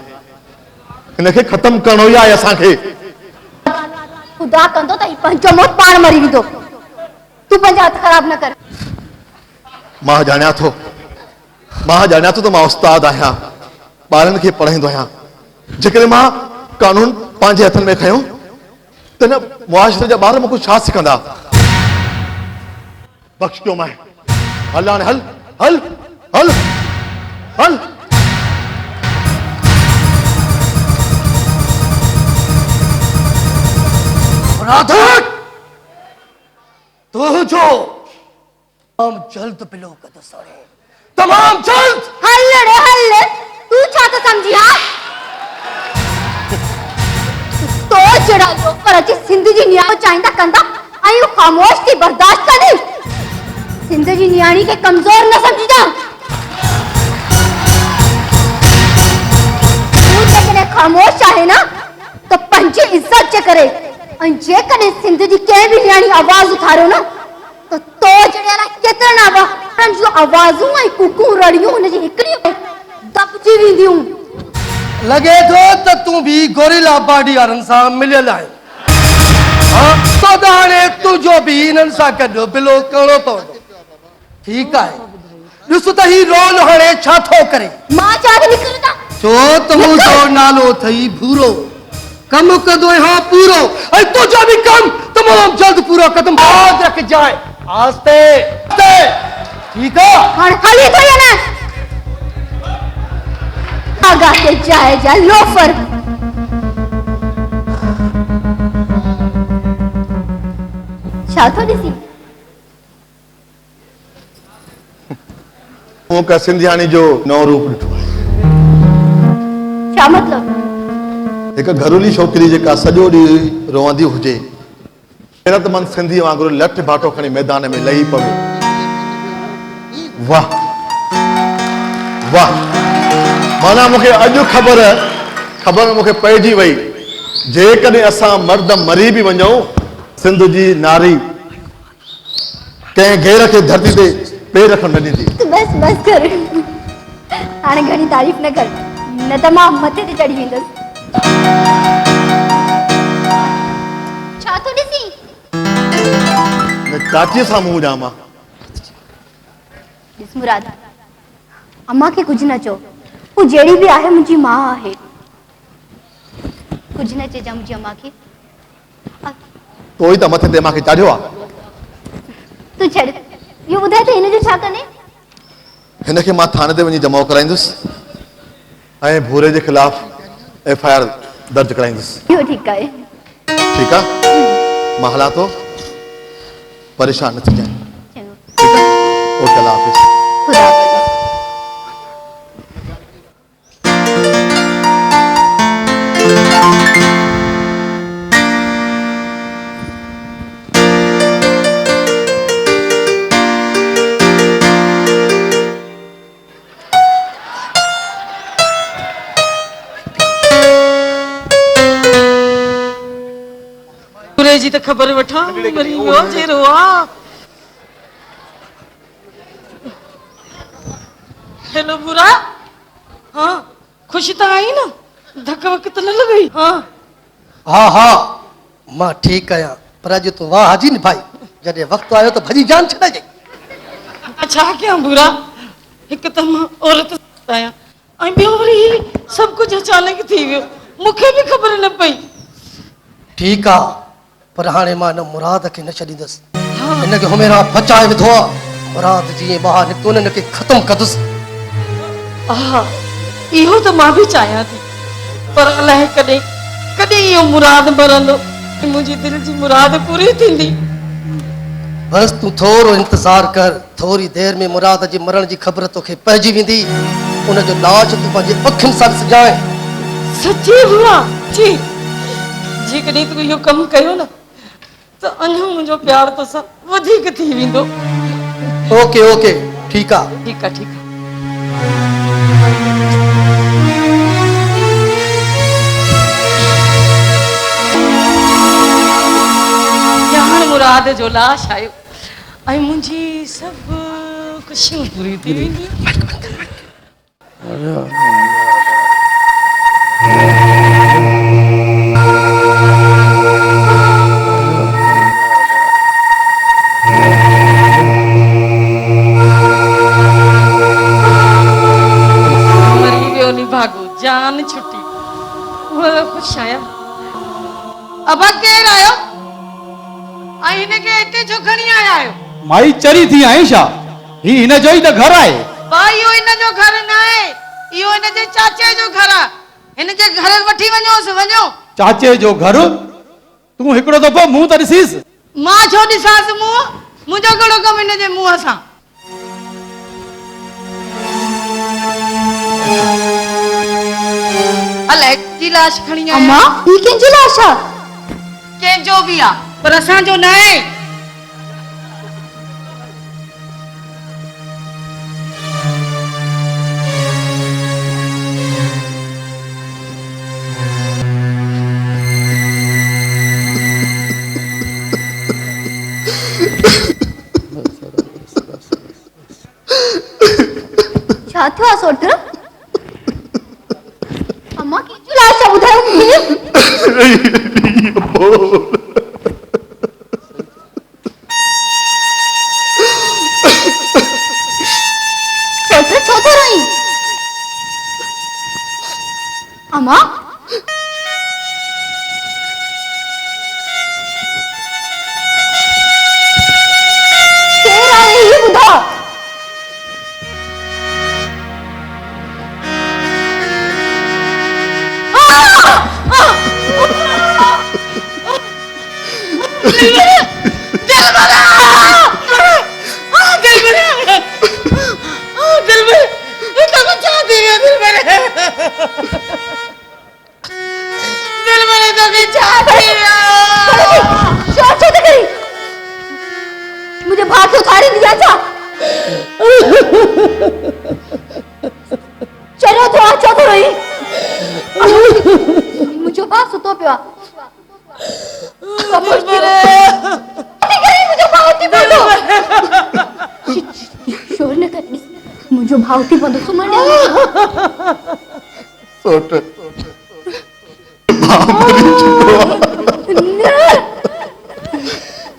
हिनखे ख़त्म करणो ई आहे असांखे। खुदा कंदो त पंजो मौत पाण मरी वेंदो। तू पंजात खराब न कर। मां ॼाणियां थो त मां उस्ताद आहियां, ॿारनि खे पढ़ाईंदो आहियां। जेकॾहिं मां कानून पंहिंजे हथनि में खयो त न मुआशरे जा ॿार मूंखे छा सिखंदा। बख़्श कयो मां। हल हाणे हल हल हल हल। राधा तू जो हम जल्द बिलो कद सड़े, तमाम जल्द। हल रे हल, तू छा तो समझी। हाँ तो जड़ा जो पर अची सिंध जी न्याय चाहींदा कंदा आयु खामोश थी बर्दाश्त करी। सिंध जी न्याणी के कमजोर न समझदा। तू जेकने खामोश आहे ना तो पंहिंजी इज्जत जे करे ऐं जेकॾहिं सिंध जी कंहिं बि न्याणी आवाज़ उथारियो न तो जड़िया ना केतिरनि आवाज़नि जूं आवाज़ूं ऐं कुकूं रड़ियूं हुनजी हिकिड़ियूं दबजी वेंदियूं। लगे थो त तू भी गोरिल्ला बॉडी वारनि सां मिलियल आहे। हाँ तो हाणे तुंहिंजो भी इन्हनि सां गॾु बिलो करणो पवंदो। ठीकु आहे, ॾिस त ही रोल हाणे छा थो करे। मां छा थी निकिरंदा छो त मुंहिंजो नालो अथई भूरो, कम कंदो हाँ पूरो, ऐं तुंहिंजो भी कम तमाम जल्द पूरो कदम याद रख जाए। आस्ते आस्ते ठीक है। हाणे हली तो या ना आगा के जाए जा लोफर। छा तो ॾिसी मूं का सिंधियाणी जो नओं रूप ॾिठो आहे। छा मतलब। हिकु घरूली छोकिरी जेका सॼो ॾींहुं रोअंदी हुजे, हिरतमंद सिंधी वांगुरु लठ भाटो खणी मैदान में लही पवे। वाह वाह, माना मूंखे अॼु ख़बर मूंखे पइजी वई, जेकॾहिं असां मर्द मरी बि वञूं, सिंध जी नारी कंहिं घेर खे धरती ते पेर रखण न ॾींदी। बस कर, हाणे घणी तारीफ़ न कर, न त मां मथे ते चढ़ी वेंदसि। छा तो ॾिसी मैं चाची सां मुंहुं ॼामा। ॾिस मुराद, अम्मा खे कुझु न चओ, हू जहिड़ी बि आहे मुंहिंजी माउ आहे। कुझु न चइजां मुंहिंजी अम्मा खे। तो ई त मथे ते मूंखे चाढ़ियो आहे। तू छॾ, इहो ॿुधाए त हिन जो छा कंदे। हिनखे मां थाने ते वञी जमाओ कराईंदुसि ऐं भूरे जे ख़िलाफ़ FIR दर्ज कराईंदुसि। इहो ठीकु आहे। ठीकु आहे, मां हलां थो, परेशान न थी जाए। चङो, ठीकु आहे, ओके, अल्लाह हाफ़िज़। खुदा हाफ़िज़। जी तो खबर वठा मरी वियो जेरो आ। हेलो बुरा। हाँ खुश तो आई ना, धक्का वक्त तो न लगी। हाँ हाँ हाँ मां ठीक आहियां, पर अॼु तो वाह हाजी निभाई। जॾहिं वक़्तु आयो तो भॼी जान छॾाइजांइ। अच्छा क्या बुरा, हिकु त मां औरत आहियां ऐं ॿियो वरी सभु कुझु अचानक थी वियो, मूंखे बि ख़बर न पई। ठीक आ, पर हाणे मां न मुराद खे न छॾींदुसि। हिनखे हुमेरा बचाए विधो आहे। मुराद जीअं ॿाहिरि निकितो न हिनखे ख़तमु कंदुसि। हा इहो तो मां भी चाहियां थी पर अलाए कॾहिं कॾहिं इहो मुराद मरंदो मुंहिंजी दिलि जी मुराद पूरी थींदी। बस तू थोरो इंतजार कर, थोरी देर में मुराद जी मरण जी ख़बर तोखे पइजी वेंदी। उन जो लाज तू पंहिंजे अखियुनि सां ॾिसजांइ। सची बुआ जी जेकॾहिं तूं इहो कमु कयो न त अञा मुंहिंजो प्यार तोसां वधीक थी वेंदो। ओके ओके ठीकु आहे। ठीकु आहे ठीकु आहे। ॼाण मुराद जो लाश आयो ऐं मुंहिंजी सभु ख़ुशियूं पूरी थी वेंदियूं। मरी वियो नी भागो जान छुटी ख़ुशि आहियां। अबा केरु आयो ऐं हिनखे हिते छो खणी आया आहियो? माई चरी थी आई छा? ही हिन जो ई त घर आहे। भाई इहो हिन जो घर न आहे, इहो हिन जे चाचे जो घर आहे। हिन जे घर वठी वञोसि वञो। चाचे जो घर? तूं हिकिड़ो दफ़ो मुंहुं त ॾिसीस। मां छो ॾिसांसि मुंहुं? मुंहिंजो कहिड़ो कमु हिन जे मुंहं सां? अलाए जी लाश खणी आया। अम्मा ई कंहिंजी लाश आहे? कंहिंजो बि आहे पर असांजो न आहे। छा थियो आहे सोट? अम्मा कंहिंजी लाश आहे ॿुधायो मूंखे। सोट छो थो रही? अम्मा केरु आहे ही ॿुधा। मुझे भाग के उतारी दिया था। चलो तो अच्छा तो रही मुझे बात सुतो पिया मुझे भावती बंदो शोर न करनी मुझे भावती बंदो सुमन सोट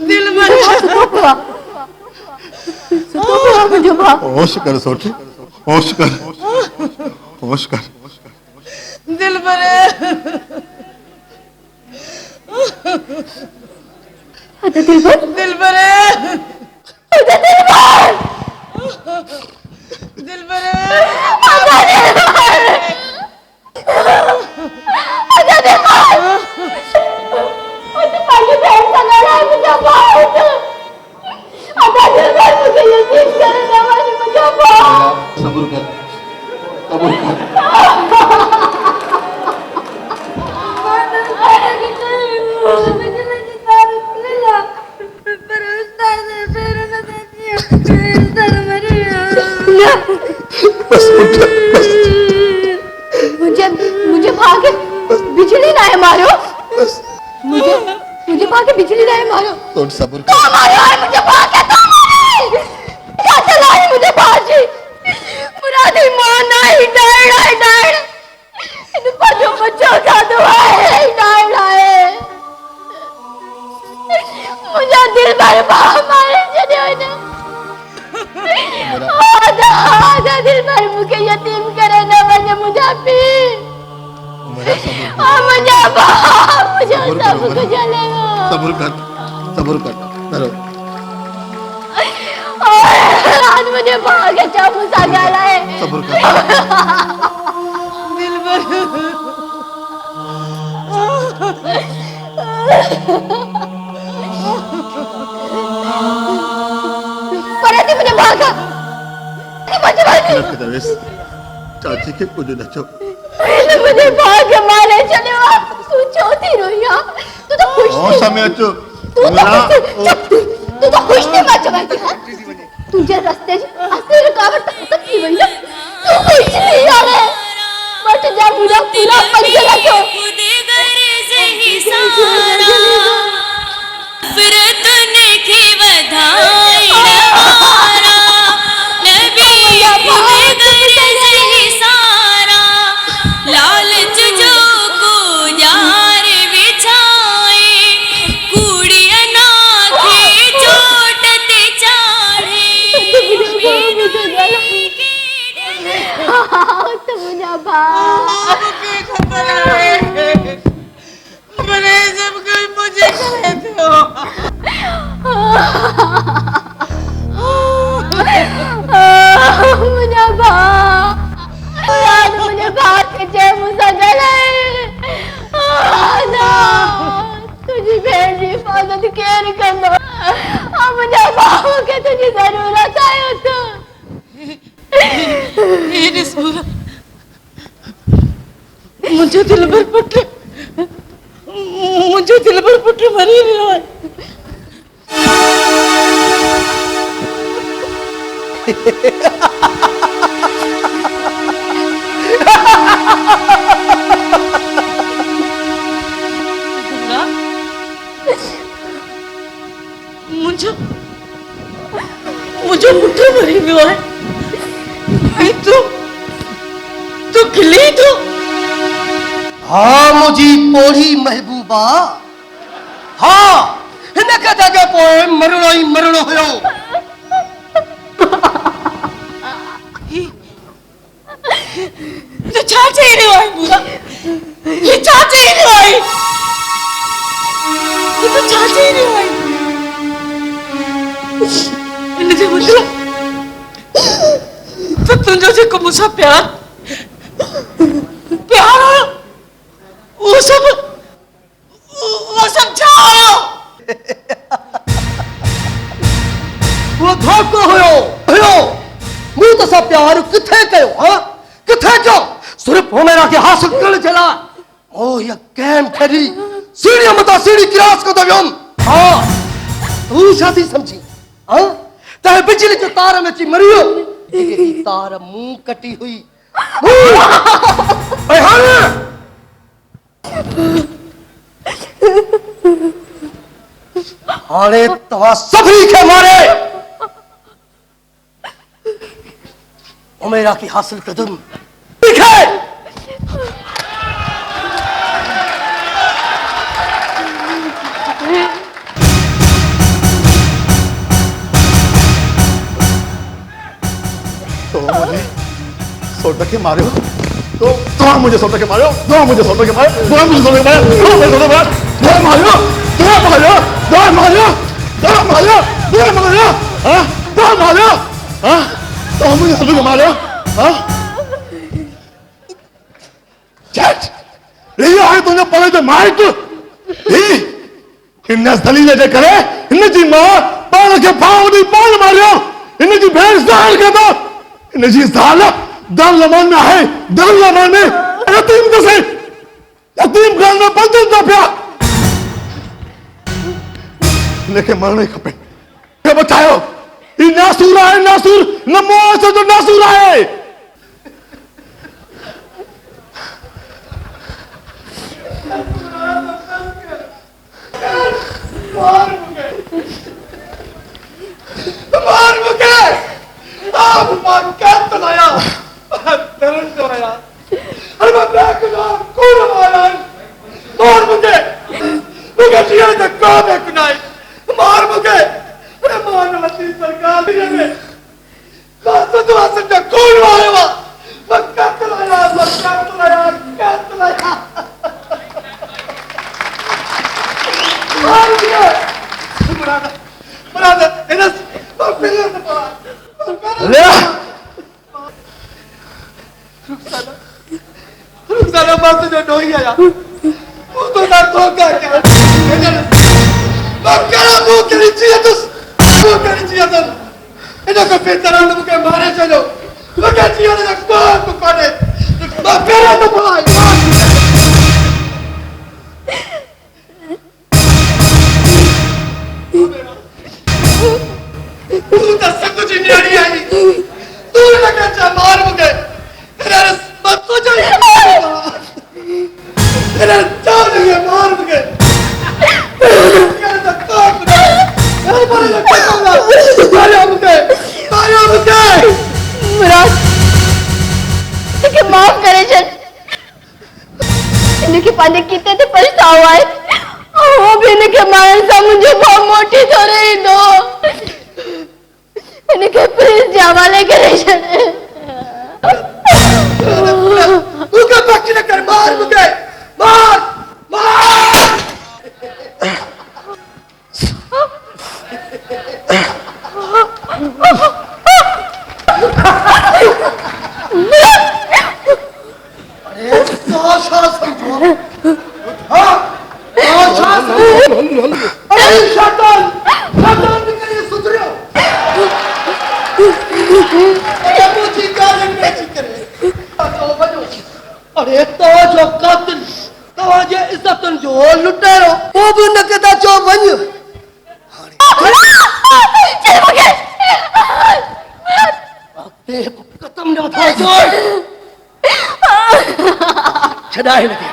दिल मर मुझे भाव होश कर सोटी होश कर होश कर दिल भरे अदा दिल भर दिल भरे अदा दिल भर दिल भरे अदा दिल भर अदा दिल भर मुझे पानी बैठ लगा रहा है मुझे बहुत अदा दिल भर मुझे यकीन करना वाली मुझे बहुत सब्र कर सब्र कर मुझे भागे बिजली ना है मारो मुझे भागे बिजली ना है मारो तो सब्र तो मारो है मुझे भागे तो मारो क्या चला है मुझे बाजी मुरादी माना ही डाड़ इन बच्चों बच्चों का दुआ है डाड़ मुझे दिल भर मारे चले ना आधा दिल भर मुझे यतीम करे ना मुझे पी मुझे सब कुछ चलेगा सब्र कर करो आज मुझे भागे चाकू सा गला है सब्र कर चवेस चाची के कुछ न चो मुझे भाग मारे चले वा तू चौथी रोया तू तो खुश ओ समय अचो तू तो खुश नहीं मच गई हां तुझे रास्ते आस्ते रुकावट तक की वही तू खुश नहीं यार बट जा पूरा पूरा पंचला तो खुद गर्ज ही सारा फिरत ने की बधाई नवारा नबी खुद गर्ज ही सारा लालच जो को यार बिछाए कुड़िया नाथे चोटते चाढ़े तो मुझे भाग मुझे खबर है मैंने सब कुछ मुझे करे थे मुझे भाग के जय मुसा गले ना तुझी बहन की हिफाजत केर करना मुझे भाग के तुझी जरूरत है तो ये रसूल मुझे दिल भर पुट मरी रहा है मुझे पुट मरी रहा है तू खिली तो हाँ मुझी पोड़ी महबूबा हाँ हिन का जगह पोए मरणो ही मरणो हुयो तो छा चाहिए रही है पूरा ये छा चाहिए रही है ये तो छा चाहिए रही है इन्हें जो मतलब तो तुझे जो को मुझसे प्यार आयो वो सब छायो वो धोखो हुयो मुंह तो सब प्यार किथे कयो हां किथे जो सिर्फ हो मेरा के हासिल कर चला ओ ये कैम खरी सीढ़ी मत सीढ़ी क्रॉस को दवियम हां तू शादी समझी हां ते बिजली के तार में ची मरियो ये तार मुंह कटी हुई ए हां हाले तवा सभी के मारे उमेरा की हासिल कदम दिखे तो मुझे सोटा के मारे हो तो मुझे सोटा के मारे हो मुझे सोटा के मारे मुझे सोटा के मारे मुझे सोटा के मारे ये आहे तुझे पले तो मार तू इन दलील जे करे इन जी मां पाण के पाव दी पाण मारियो इन जी भैंस दाल के दो इन जी साल दल लमन में है दल लमन में यतीम कसे यतीम घर में बंदर दा पिया इनके मरने खपे के बचायो ई नासूर है नासूर नमो से तो नासूर है मार मुके आप क्या तलाया तरन कराया अरे मैं बैक ना कौन मारा मार मुके जिया तक का बैक नाई मार मुके अरे मान लती सरकार में कास तो आसन का कौन मारे वा मैं क्या तलाया मार मुके Brother, it is my billion the bar. Rukhsana बात जो डोई आया वो तो ना धोखा क्या बकरा वो करी चाहिए तो इन्हें को फिर तरह मुझे मारे चलो मूंखे जीअण जो को हक़ कोन्हे मां पहिरियों दफ़ो आयो तू त संग जी न्याणी आई तू लगे चा मार मूंखे तेरा मत तो जाई तेरा चाल ये मार मूंखे यार त को अरे मारे लगे मारो मूंखे मुराद इनके माफ करे छन इनके पाने कीते ते पछताओ आए वो भी इनके मारन सा मुझे बहुत मोटी तो रही दो इनके प्लीज जावाले करे छन मूंखे बख्श न कर मार मूंखे मार मार अरे तो जो कातिल तवाजे इज्जतन जो लुटेरो वो भी न केदा जो वञ चल मगे ते खत्म न था जो छडाए लगे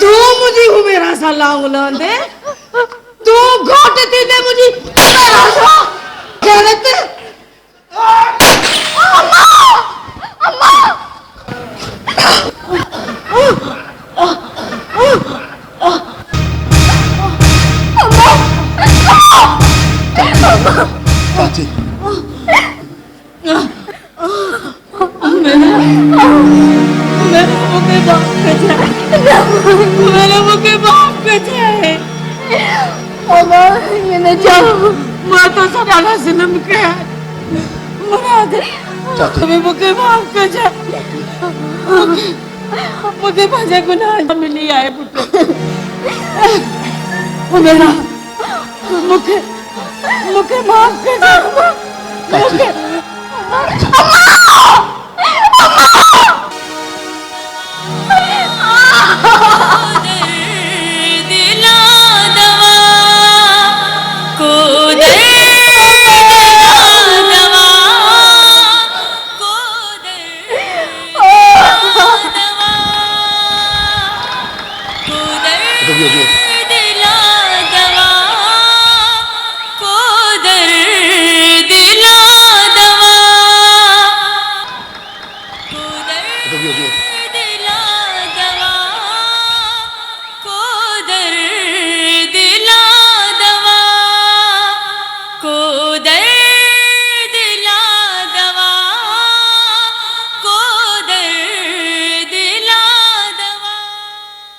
तू मुझे मेरा सा लांग लांदे तू घोट थी दे मुझे मेरा सा गलत चाची मेरे मुझे माफ कर जाए अम्मा ये न जाओ मैं तो सदाना जुल्म किया मुराद तुम्हें मुझे माफ कर जाए मुझे भजा गुनाह मिली आए पुत्र मेरा मुझे मुझे माफ कर जाए मुझे अम्मा